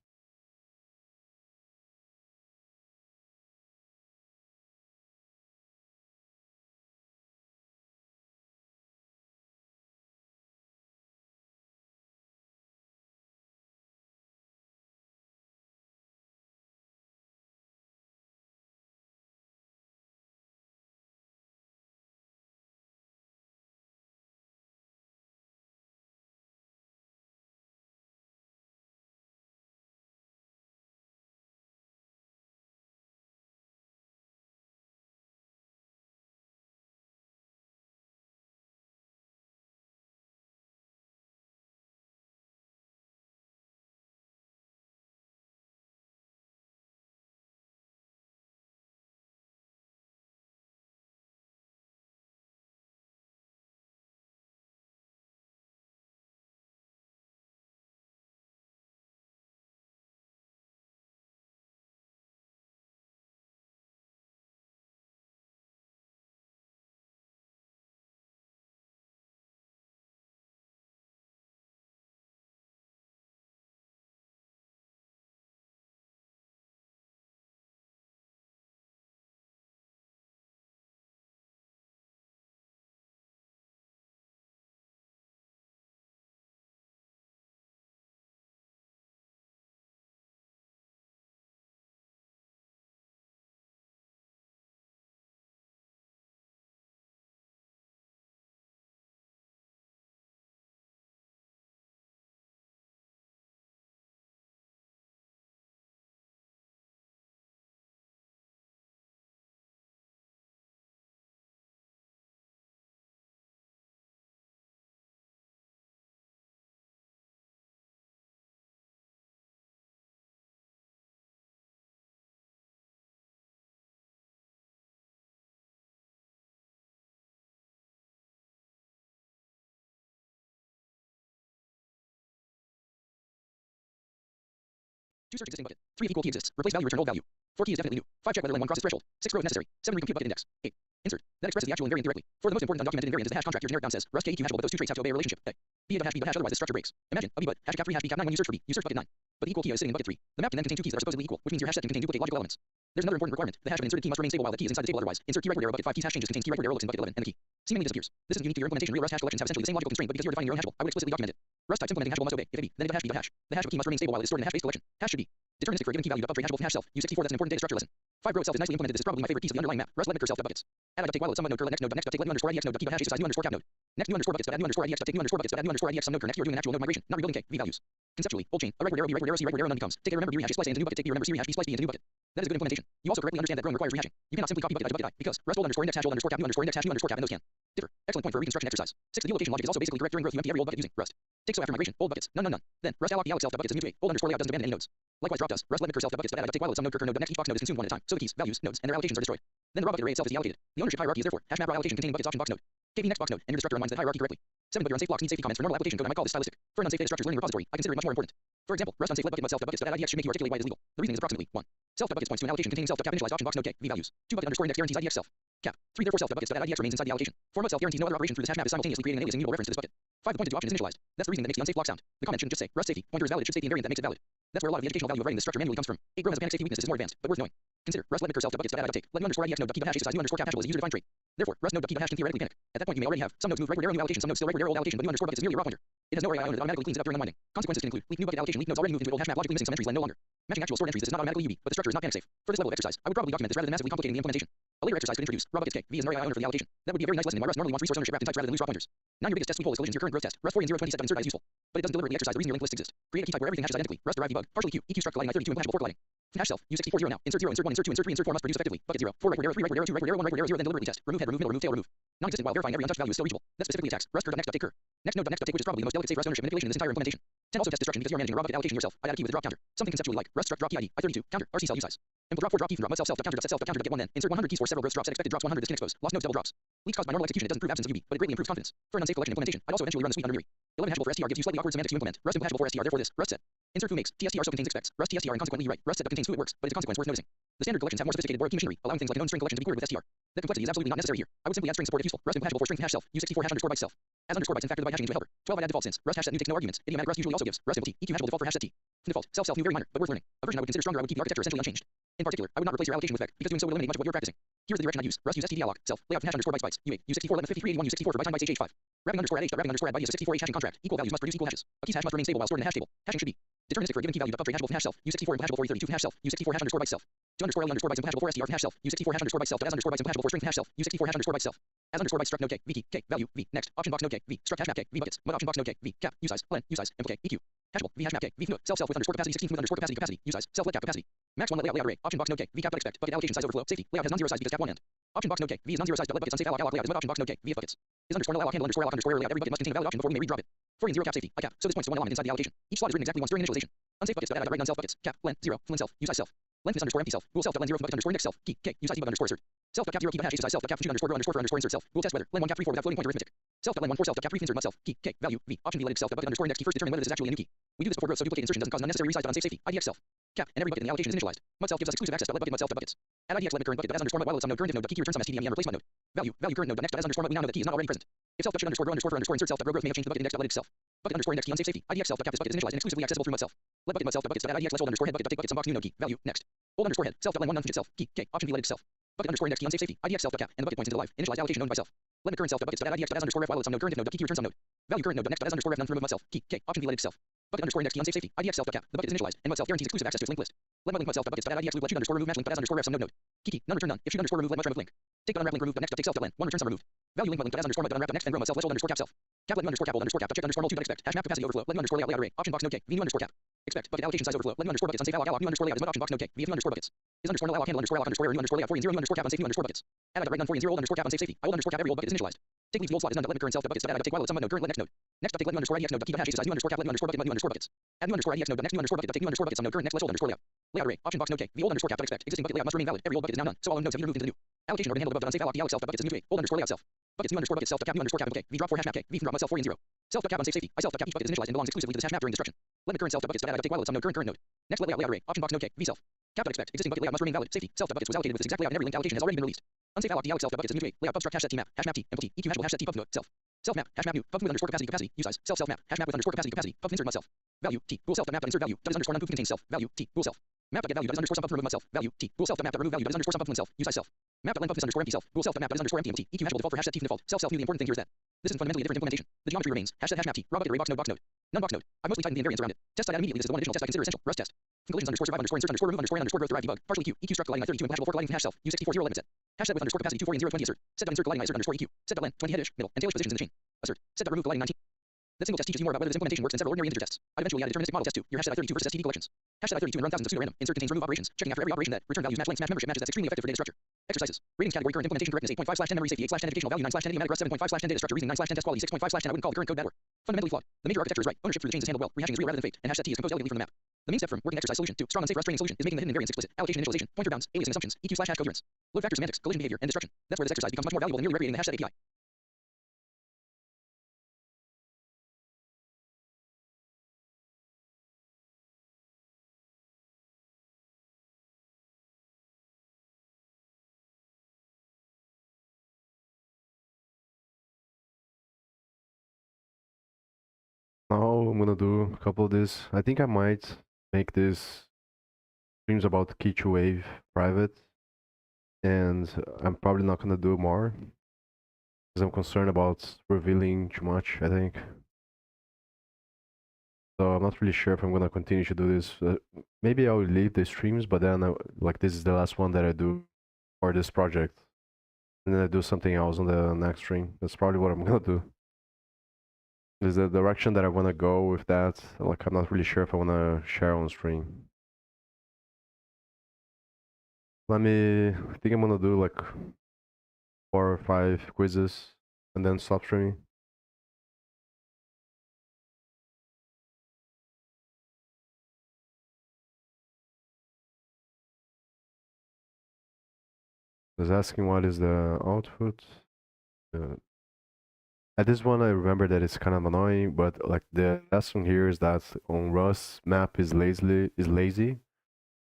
S2: Two search existing bucket. 3 if equal key exists. Replace value, return old value. 4 key is definitely new. 5 check whether len 1 crosses threshold. 6 row if necessary. 7 recompute bucket index. 8. Insert. That expresses the actual invariant theoretically. For the most important undocumented invariant is the hash contract. Your generic down says Rust KEQ hashable, but those two traits have to obey a relationship. A. B of hash B but hash otherwise this structure breaks. Imagine a B but hash cap 3 hash B cap 9 when you search for B. You search bucket 9. But the equal key is sitting in bucket 3. The map can then contain 2 keys that are supposedly equal, which means your hash set can contain duplicate logical elements. There's another important requirement. The hash of an inserted key must remain stable while the key is inside the table, otherwise insert key right word arrow bucket 5 keys hash changes contains key right word arrow looks in bucket 11 and the key seemingly disappears. This isn't unique to your implementation. Real Rust hash collections have essentially the same logical constraint, but because you're defining your own hashable, I would explicitly document it. Rust types implementing hashable must obey. If a B, then if a hash B but hash. The hash of key must remain stable while it is stored in a hash-based collection. Hash should be deterministic for a given key value to upgrade hashable from hash self. Use 64. That's an important data structure lesson. 5 row itself is nicely implemented. This is probably my favorite piece of the underlying map. Rust let make herself buckets. Add update while at some node curl next node next update let new underscore idx node keep hash size new underscore cap node. Next new underscore buckets add new underscore idx update new underscore buckets add new underscore idx some node next you're doing an actual node migration, not rebuilding k v values. Conceptually, old chain, a right word arrow b right word arrow c right word arrow none becomes. Take a remember b rehash splice a into new bucket. Take b remember c rehash b splice b into new bucket. That is a good implementation. You also correctly understand that growing requires rehashing. You cannot simply copy bucket I to bucket I because Rust old underscore index hash old underscore cap new underscore index hash new underscore cap and those can differ. Excellent point for a reconstruction exercise. 6. The geolocation logic is also basically correct during growth. You empty every old bucket using Rust. Take so after migration, old buckets, none. Then Rust alloc the alloc self buckets is new to 8. Old underscore layout doesn't abandon any nodes. Likewise drop does. Rust let make herself buckets but add update while at some node curl node next each box node is consumed one at a time. So the keys, values, nodes, and their allocations are destroyed. Then the raw bucket array itself is deallocated. The ownership hierarchy is therefore hash map raw allocation containing buckets option box node. KB next box node, and your destructor unwinds that hierarchy correctly. 7. But your unsafe blocks need safety comments for normal application code. I might call this stylistic. For an unsafe data structures learning repository, I consider it much more important. For example, Rust unsafe let bucket but self buckets idx should make you articulate why it is legal. The reasoning is approximately 1. Self buckets points to an allocation containing self cap initialized option box node k v values. 2 bucket underscore index guarantees idx self cap. 3. Therefore self buckets idx remains inside the allocation. 4 mode self guarantees no other operation through this hash map is simultaneously creating an alias immutable reference to this bucket. 5. The pointed to option is initialized. That's the reasoning that makes the unsafe block sound. The comment shouldn't just say Rust safety pointer is valid. It should state the invariant that makes it valid. That's where a lot of the educational value of writing this structure manually comes from. 8. Grow has a panic safety weakness is more advanced, but worth knowing. Consider Rust let make herself buckets add update. Let new underscore idx node keep hash size new underscore cap hashable is a user defined trait. Therefore, Rust node keep hash can theoretically panic. At that point, you may already have some nodes move right word arrow new allocation, some nodes still right word arrow old allocation, but new underscore buckets is merely a raw pointer. It has no array owner that automatically cleans it up during unwinding. Consequences can include leak new bucket allocation, leak nodes already moved into old hash map logically missing some entries len no longer. Matching actual stored entries is not automatically UB, but the structure is not panic safe. For this level of exercise, I would probably document this rather than massively complicating the implementation. A later exercise could introduce raw buckets k v as an array owner for the allocation. That would be a very nice lesson in why Rust normally wants resource ownership wrapped in types rather than loose raw pointers. Now your biggest test suite hole is collisions. Your current growth test. Rust 40 and 020 set insert is useful, but it doesn't deliver the exercise. The reason your linked lists exist. Create a key type where everything hashes identically. Rust derived debug. Partially Q. EQ struct colliding I32 and hashable for colliding. Hash self. Use 64 0 now. Insert 0, insert 1, insert 2, insert 3, insert 4 must produce effectively. Bucket 0. 4 right word error 3 right word error 2 right word error 1 right word error 0 then deliberately test. Remove head, remove middle, remove tail, remove. Non-existent while verifying every untouched value is still reachable. That specifically attacks. Rust next update cur. Next node.next update which is probably the most delicate safe Rust ownership manipulation in this entire implementation. 10 also test destruction because you are managing a raw bucket allocation yourself. I add a key with a drop counter. Something conceptually like Rust struct drop key ID. I32 counter RC cell use size. Impl drop 4 drop key from drop mud self counter set self counter get 1 then. Insert 100 keys for several growth drops. Set expected drops 100 this can expose. Lost nodes double drops. Leaks caused by normal execution. It doesn't prove absence of UB, but it greatly improves confidence. For an unsafe collection implementation, I'd also eventually run the suite under Miri. 11 hashable for STR gives you slightly awkward semantics to implement. Rust implementable for STR therefore this. Rust set. Insert who makes. TSTR so contains expects. Rust TSTR and consequently right. Rust set contains who it works, but its consequence worth noticing. The standard collections have more sophisticated board key machinery, allowing things like a known string collection to be queried with STR. That complexity is absolutely not necessary here. I would simply add string support if useful. Rust compatible for string hash self. Use 64 hash underscore bytes self. As underscore bytes and factor the byte hashing into a helper. 12 I add default since Rust hash set new takes no arguments. Idiomatic Rust usually also gives Rust t. EQ hashable default for hash set t. Default self new very minor, but worth learning. A version I would consider stronger. I would keep the architecture essentially unchanged. In particular, I would not replace your allocation with vec because doing so would eliminate much of what you're practicing. Here's the direction I use. Rust use std alloc self layout hash underscore bytes bytes. U8 U64 11 53 81 U64 for byte time bytes h5. Wrapping underscore add h wrapping underscore add byte is a 64 h hashing contract. Equal values must produce equal hashes. A key's hash must remain stable while stored in a hash table. Hashing should be deterministic for a given key value. Upgrade hashable from hash self. U64 impl hashable for E32 from hash self. U64 hash underscore bytes self. 2 underscore L underscore bytes impl hashable for STR from hash self. U64 hash underscore bytes self. As underscore bytes impl hashable for string from hash self. U64 hash underscore bytes self. As underscore bytes struct node k v key k value v next option box node k v struct hash map k v buckets mud option box node k v cap u size len u size impl k eq hashable v hash map k v node self with underscore capacity 16 with underscore capacity u size self let cap capacity max 1 let layout array option box node k v cap expect bucket allocation size overflow safety layout has non-zero size because cap 1 end option box node k v is non-zero size but let buckets unsafe alloc layout is mud option box node k v buckets is underscore alloc handle underscore alloc underscore error layout every bucket must contain a valid option before we may redraw it. 4 0 cap safety I cap so this points to one element inside the allocation. Each slot is written exactly once during initialization. Unsafe buckets but add right non self buckets cap len 0 len self u size self length is underscore empty self bool self len 0 bucket underscore index self key k u size debug underscore insert self cap 0 key hash size self cap 2 underscore grow underscore for underscore insert self bool test whether len 1 cap 3 4 without floating point arithmetic self len 1 4 self cap 3 insert mud self key k value v option v let self bucket underscore index key first determine whether this is actually a new key. We do this before growth so duplicate insertion doesn't cause unnecessary resize but unsafe safety idx self cap and every bucket in the allocation is initialized. Mud self gives us exclusive access but let bucket mud self to buckets. Add idx let current bucket but as underscore mud while it's some node current if node but key key returns some stdm and replace mud node value current node but next but as underscore mud we now know the key is not already present. If self should underscore grow underscore for underscore insert self grow growth may have changed the bucket index let itself bucket underscore index key unsafe safety idx self cap this bucket is initialized and exclusively accessible through mud self let bucket mud self buckets but add idx let old underscore head bucket take bucket some box new node key value next old underscore head self len 1 none self key k option v let itself bucket underscore index key unsafe safety idx self cap and the bucket points into the live initialized allocation known by self let current self buckets but add idx but as underscore ref while it's some node current if node but key returns some node value current node but next but as underscore ref none remove mud self key k option v let itself bucket underscore index key unsafe safety idx self cap the bucket is initialized and mud self guarantees exclusive access to its linked list. Let mud link mud self buckets but add idx loop let should underscore remove match link but as underscore ref some node key none return none if should underscore remove let much remove link take unwrap link remove but next take self len 1 return some remove value link mud link but as underscore mud unwrap next then grow mud self let underscore cap self cap let new underscore cap old underscore cap check underscore mul 2 but expect hash map capacity overflow let new underscore layout array option box node k v new underscore cap expect bucket allocation size overflow let new underscore buckets unsafe alloc new underscore layout is mud option box node k v new underscore buckets is underscore alloc handle underscore alloc underscore error new underscore layout 4 0 new underscore cap unsafe new underscore buckets add right none 4 0 old underscore cap unsafe safety I old underscore cap every old bucket is initialized. Take leaves the old slot is done let current self buckets but add take while it's some node current let next node next take let new underscore idx node key hash size new underscore cap let new underscore bucket mud new underscore buckets add new underscore idx node next new underscore bucket take new underscore bucket some node current next let old underscore layout array option box node k the old underscore cap expect existing bucket layout must remain valid every old bucket is now none so all nodes have been removed into the new allocation order handled above the unsafe alloc the alloc self buckets is new to old underscore layout self buckets new underscore bucket self cap new underscore cap k v drop 4 hash map k v from drop mud self 4 0 self cap unsafe safety I self cap each bucket is initialized and belongs exclusively to this hash map during destruction. Let current self buckets but add take while it's some node current node next let layout array option box node k v self cap expect existing bucket layout must remain valid safety self buckets was allocated with this exact layout and every linked allocation has already been released. Unsafe alloc the alloc self buckets is new to layout pub struct hash set t map t empty eq hashable hash set t pub node self map hash map new pub with underscore capacity u size self map hash map with underscore capacity pub insert mud self value t bool self map insert value does underscore none contains self value t bool self map get value does underscore sum pub remove mud self value t bool self map remove value does underscore sum pub self u size self map len pub is underscore empty self bool self map does underscore empty eq hashable default for hash set t default self new the important thing here is that this is fundamentally a different implementation. The geometry remains hash set hash map t raw bucket array box node none box node I mostly tightened the invariants around it test side immediately this is the one additional test I consider essential Rust test conclusions underscore survive underscore insert underscore remove underscore underscore growth derive debug partially q eq struct colliding 32 and hashable for colliding from hash self u64 0 11 set hash set with underscore capacity 2 4 and 0 20 assert set insert colliding insert underscore eq set len 20 headish middle and tailish positions in the chain assert set remove colliding 19. That single test teaches you more about whether this implementation works than several ordinary integer tests. I eventually add a deterministic model test to your hash set I32 versus std collections. Hash set I32 and run thousands of pseudo random insert contains remove operations checking after every operation that return values match links match membership matches that's extremely effective for data structure. Exercises. Ratings category current implementation correctness 8.5/10 memory safety 8/10 educational value 9/10 idiomatic Rust 7.5/10 data structure reasoning 9/10 test quality 6.5/10 I wouldn't call the current code bad or fundamentally flawed. The major architecture is right. Ownership through the chains is handled well. Rehashing is real rather than fate and hash set t is composed elegantly from the map. The main step from working exercise solution to strong unsafe Rust training solution is making the hidden invariants explicit. Allocation initialization, pointer bounds, aliasing assumptions, eq/hash coherence, load factor semantics, collision behavior, and destruction. That's where this exercise becomes much more valuable than merely recreating the hash set API.
S1: Now I'm gonna do a couple of this. I think I might make this streams about key to wave private, and I'm probably not gonna do more because I'm concerned about revealing too much, I think. So I'm not really sure if I'm gonna continue to do this. Maybe I'll leave the streams, but then like this is the last one that I do for this project, and then I do something else on the next stream. That's probably what I'm gonna do. Is the direction that I wanna go with that. Like I'm not really sure if I wanna share on stream. I think I'm gonna do like 4 or 5 quizzes and then stop streaming. I was asking what is the output. Uh, at this one, I remember that it's kind of annoying, but like the lesson here is that on Rust, map is lazy.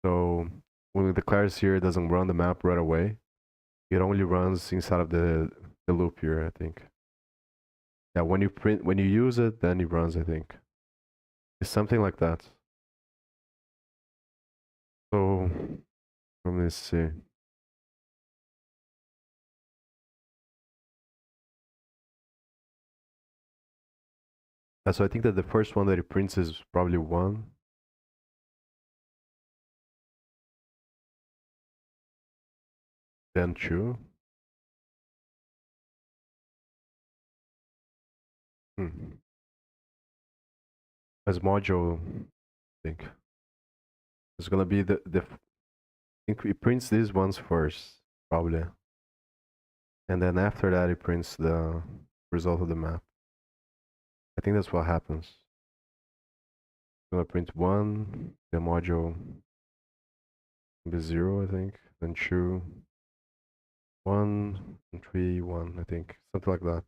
S1: So when it declares here, it doesn't run the map right away. It only runs inside of the loop here, I think. Yeah, when you use it, then it runs, I think. It's something like that. So let me see. So I think that the first one that it prints is probably 1, then 2. Hmm. As module, I think it's gonna be I think it prints these ones first, probably, and then after that it prints the result of the map. I think that's what happens. It's gonna print 1, the module will be 0, I think, then 2, 1, and 3, 1, I think, something like that.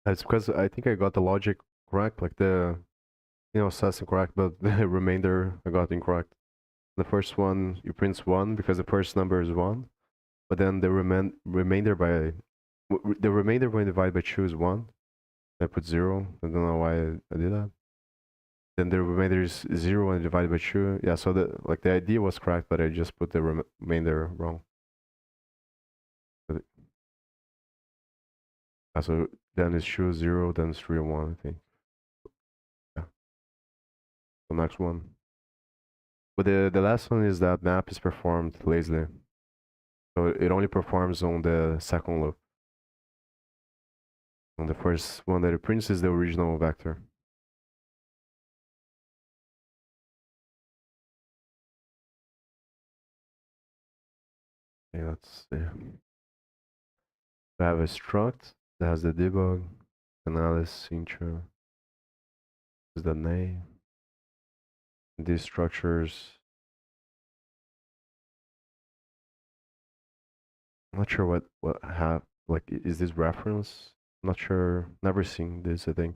S1: It's because I think I got the logic correct, like assessing correct, but the remainder I got incorrect. The first one you print 1 because the first number is 1, but then the remainder when divided by 2 is 1. I put 0. I don't know why I did that. Then the remainder is 0 when divided by 2. Yeah, so the idea was correct, but I just put the remainder wrong. So then it's 2, 0, then it's 3 and 1, I think. Yeah. The next one. But the last one is that map is performed lazily. So it only performs on the second loop. On the first one that it prints is the original vector. Okay, let's see. We have a struct that has the debug, analysis, intro, is the name. These structures. I'm not sure what have like is this reference? I'm not sure. Never seen this, I think.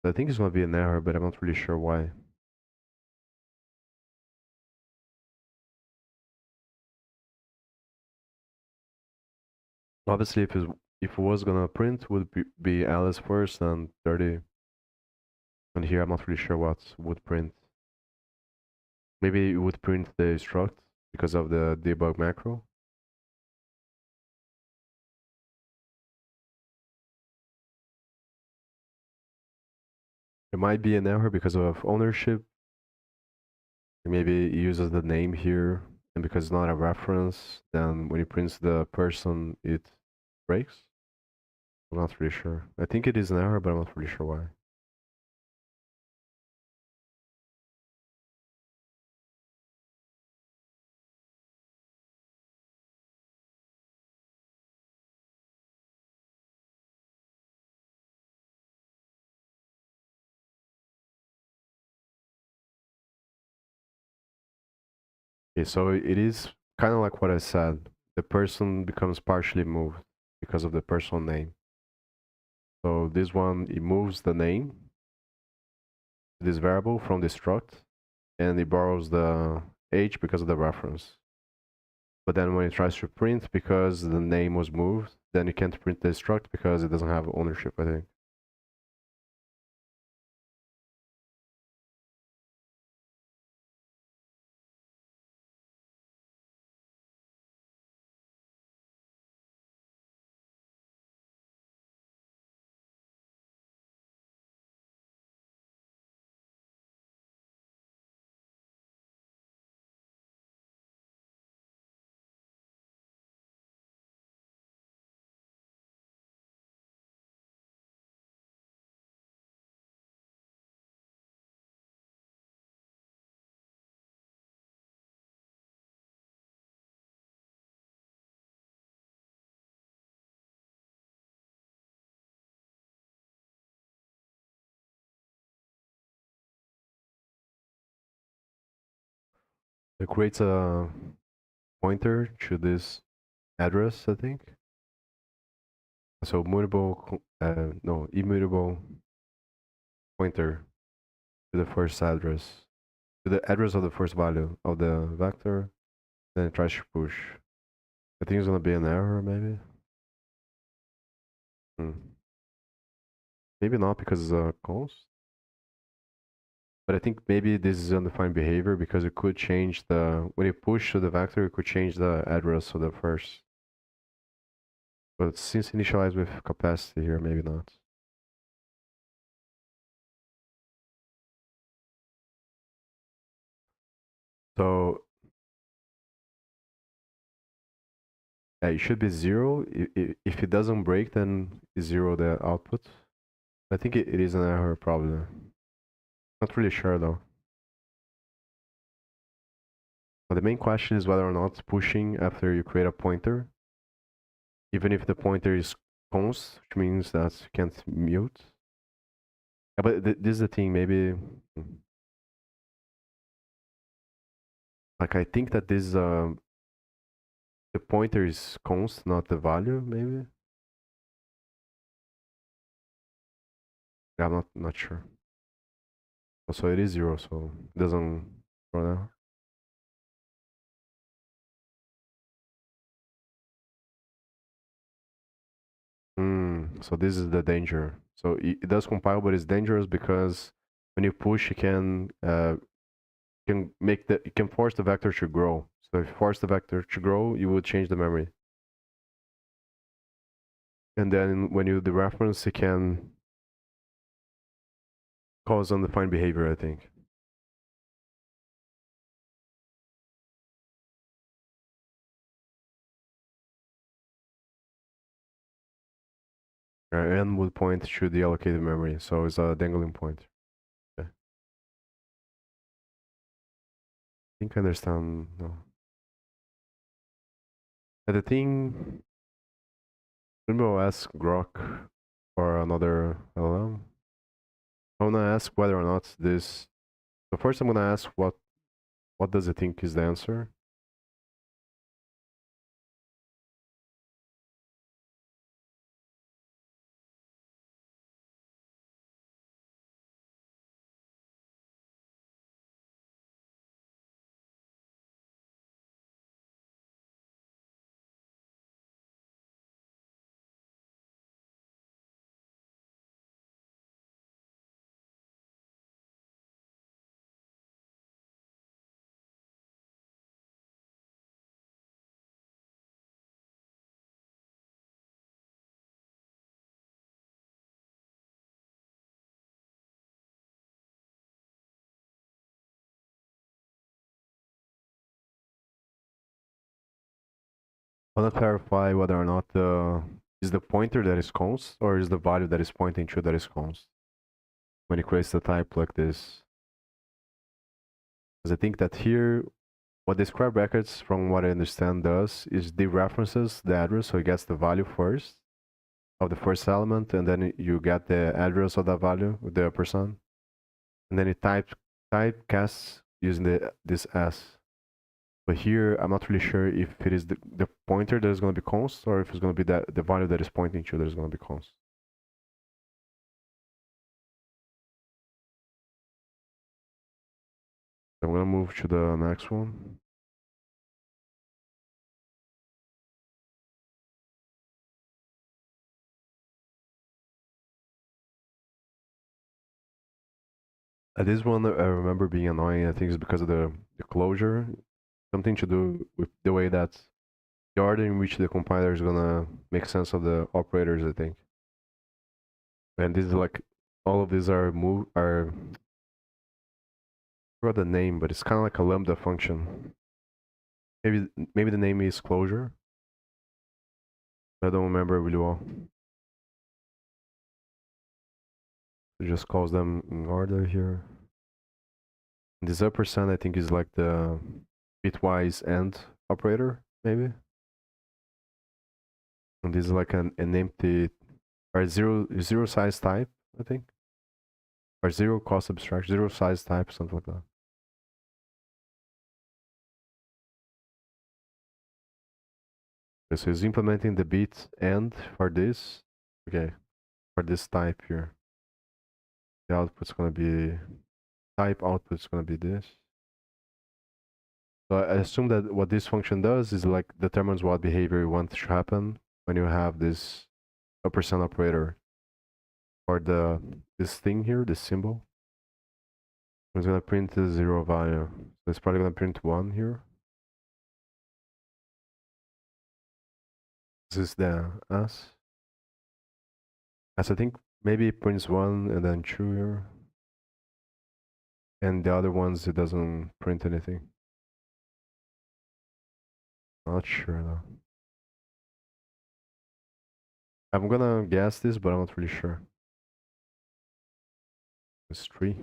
S1: I think it's gonna be an error, but I'm not really sure why. Obviously, if it was gonna print, would be Alice first and 30. And here I'm not really sure what would print. Maybe it would print the struct because of the debug macro. It might be an error because of ownership. Maybe it uses the name here, and because it's not a reference, then when it prints the person, it breaks. I'm not really sure. I think it is an error, but I'm not really sure why. Okay, so it is kind of like what I said. The person becomes partially moved because of the personal name. So this one, it moves the name, this variable from the struct, and it borrows the age because of the reference. But then when it tries to print, because the name was moved, then you can't print the struct because it doesn't have ownership, I think. It creates a pointer to this address, I think. So no, immutable pointer to the first address, to the address of the first value of the vector. Then it tries to push. I think it's gonna be an error, maybe. Maybe not because it's a const. But I think maybe this is undefined behavior because it could change when you push to the vector, it could change the address of the first. But since initialized with capacity here, maybe not. So yeah, it should be 0. If it doesn't break, then it's 0 the output. I think it is an error probably. Not really sure though. But the main question is whether or not pushing after you create a pointer, even if the pointer is const, which means that you can't mute. Yeah, but this is the thing, maybe. Like I think that the pointer is const, not the value, maybe. Yeah, I'm not sure. So it is 0, so it doesn't run out. So this is the danger. So it does compile, but it's dangerous because when you push, you can force the vector to grow. So if you force the vector to grow, you would change the memory. And then when you dereference, it can cause undefined behavior, I think. N would point to the allocated memory, so it's a dangling point. Okay. I think I understand. No. And the thing, maybe I'll ask Grok or another LLM. I want to ask whether or not this. So first, I'm gonna ask what does it think is the answer. I want to clarify whether or not is the pointer that is const or is the value that is pointing to that is const when it creates the type like this. Because I think that here, what the square brackets, from what I understand, does is dereferences the address, so it gets the value first of the first element, and then you get the address of that value with the %, and then it typecasts using this s. But here, I'm not really sure if it is the pointer that is going to be const or if it's going to be the value that is pointing to that is going to be const. I'm going to move to the next one. This one I remember being annoying. I think it's because of the closure. Something to do with the way that the order in which the compiler is gonna make sense of the operators, I think. And this is like all of these are I forgot the name, but it's kind of like a lambda function. Maybe the name is closure. I don't remember really well. It just calls them in order here. And this %, I think, is like the bitwise AND operator, maybe. And this is like an empty or zero size type, I think. Or zero cost abstraction, zero size type, something like that. Okay, so it's implementing the bit end for this. Okay, for this type here. The output's gonna be type output's gonna be this. So I assume that what this function does is like determines what behavior you want to happen when you have this % operator or this thing here, this symbol. It's gonna print the 0 value. So it's probably gonna print 1 here. This is the S. As I think maybe it prints 1 and then 2 here. And the other ones it doesn't print anything. Not sure though. I'm gonna guess this, but I'm not really sure. It's 3.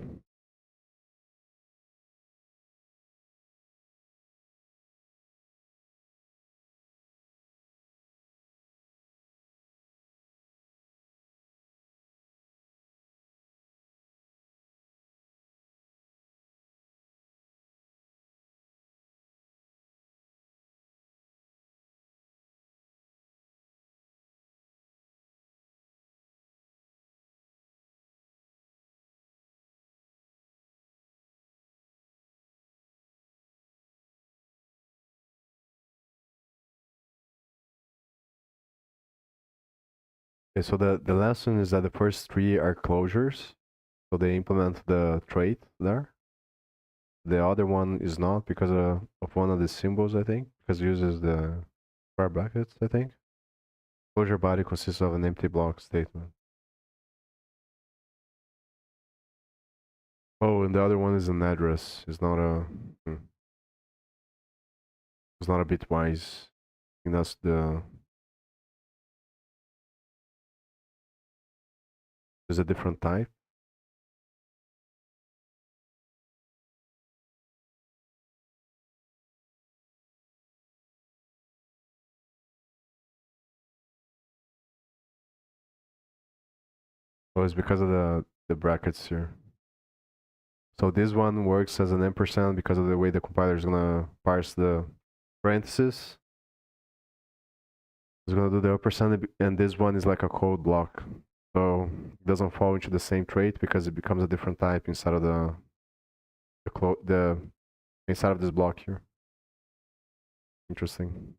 S1: Okay, so the lesson is that the first 3 are closures. So they implement the trait there. The other one is not because of one of the symbols, I think, because it uses the square brackets, I think. Closure body consists of an empty block statement. Oh, and the other one is an address. It's not a it's not a bitwise. I think that's the there's a different type. Oh, it's because of the brackets here. So this one works as an ampersand because of the way the compiler is gonna parse the parentheses. It's gonna do the ampersand, and this one is like a code block. So it doesn't fall into the same trait because it becomes a different type inside of the inside of this block here. Interesting.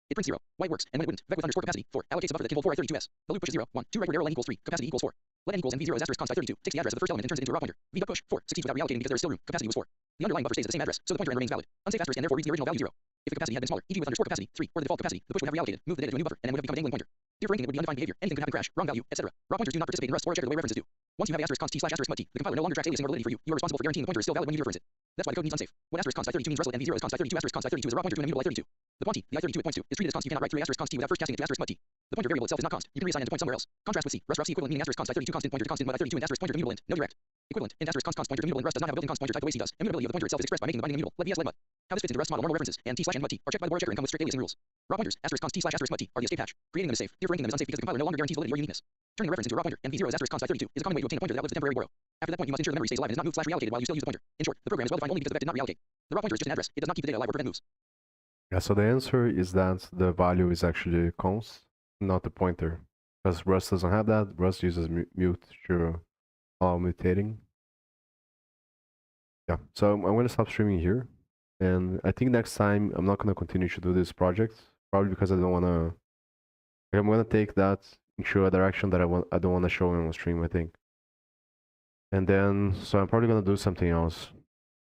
S2: It prints 0. Why it works, and when it wouldn't. Vec with underscore capacity. 4. Allocates a buffer that can hold 4 I 32s. The loop pushes 0, 1, 2 right arrow len equals 3. Capacity equals 4. Let n equals nv0 as asterisk const 32. Takes the address of the first element and turns it into a raw pointer. V dot push 4 succeeds without reallocating because there is still room. Capacity was 4. The underlying buffer stays at the same address, so the pointer end remains valid. Unsafe asterisk and therefore reads the original value 0. If the capacity had been smaller, e.g. with underscore capacity 3 or the default capacity, the push would have reallocated, moved the data to a new buffer, and then would have become a dangling pointer. Here for ranking it would be undefined behavior. Anything could happen, crash, wrong value, etc. Raw pointers do not participate in Rust or checker the way references do. Once you have a asterisk const t slash asterisk mut t, the compiler no longer tracks aliasing or validity for you. You are responsible for guaranteeing the pointer is still valid when you reference it. That's why the code needs unsafe. What asterisk const I32 means Russell and v0 is const I32 asterisk const I32 is a raw pointer to an immutable I32. The point t, the I32 it points to, is treated as const. You cannot write 3 asterisk const t without first casting it to asterisk mut t. The pointer variable itself is not const. You can reassign it to point somewhere else. Contrast with C. Rust C equivalent meaning asterisk const I32 constant pointer to constant mut I32 and asterisk pointer to immutable int. No direct. Equivalent int asterisk const pointer to immutable int. Rust does not have a built-in const pointer type the way C does. Immutability of the pointer itself is expressed by making the binding immutable. Let vs let mut. How this fits into Rust model normal references and t slash and mut t are checked by the border checker and come with strict aliasing rules. Raw pointers asterisk const t slash asterisk mut t are the escape hatch. Creating them is safe. Here ranking them is unsafe because the compiler no longer guarantees validity or uniqueness. Turning a reference into a raw pointer and v0 as asterisk const I32 is a common way to obtain a pointer that outlives the temporary borrow. After that point, you must ensure the memory stays alive and is not moved slash reallocated while you still use the pointer. In short, the program is well defined only because the vec did not reallocate. The raw pointer is just an address. It does not keep the data alive or prevent moves.
S1: Yeah, so the answer is that the value is actually const, not the pointer. Because Rust doesn't have that. Rust uses mute to allow mutating. Yeah, so I'm going to stop streaming here. And I think next time I'm not going to continue to do this project. Probably because I don't want to... I'm going to take that into a direction that I don't want to show on stream, I think. And then, so I'm probably going to do something else.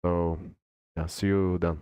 S1: So, yeah, see you then.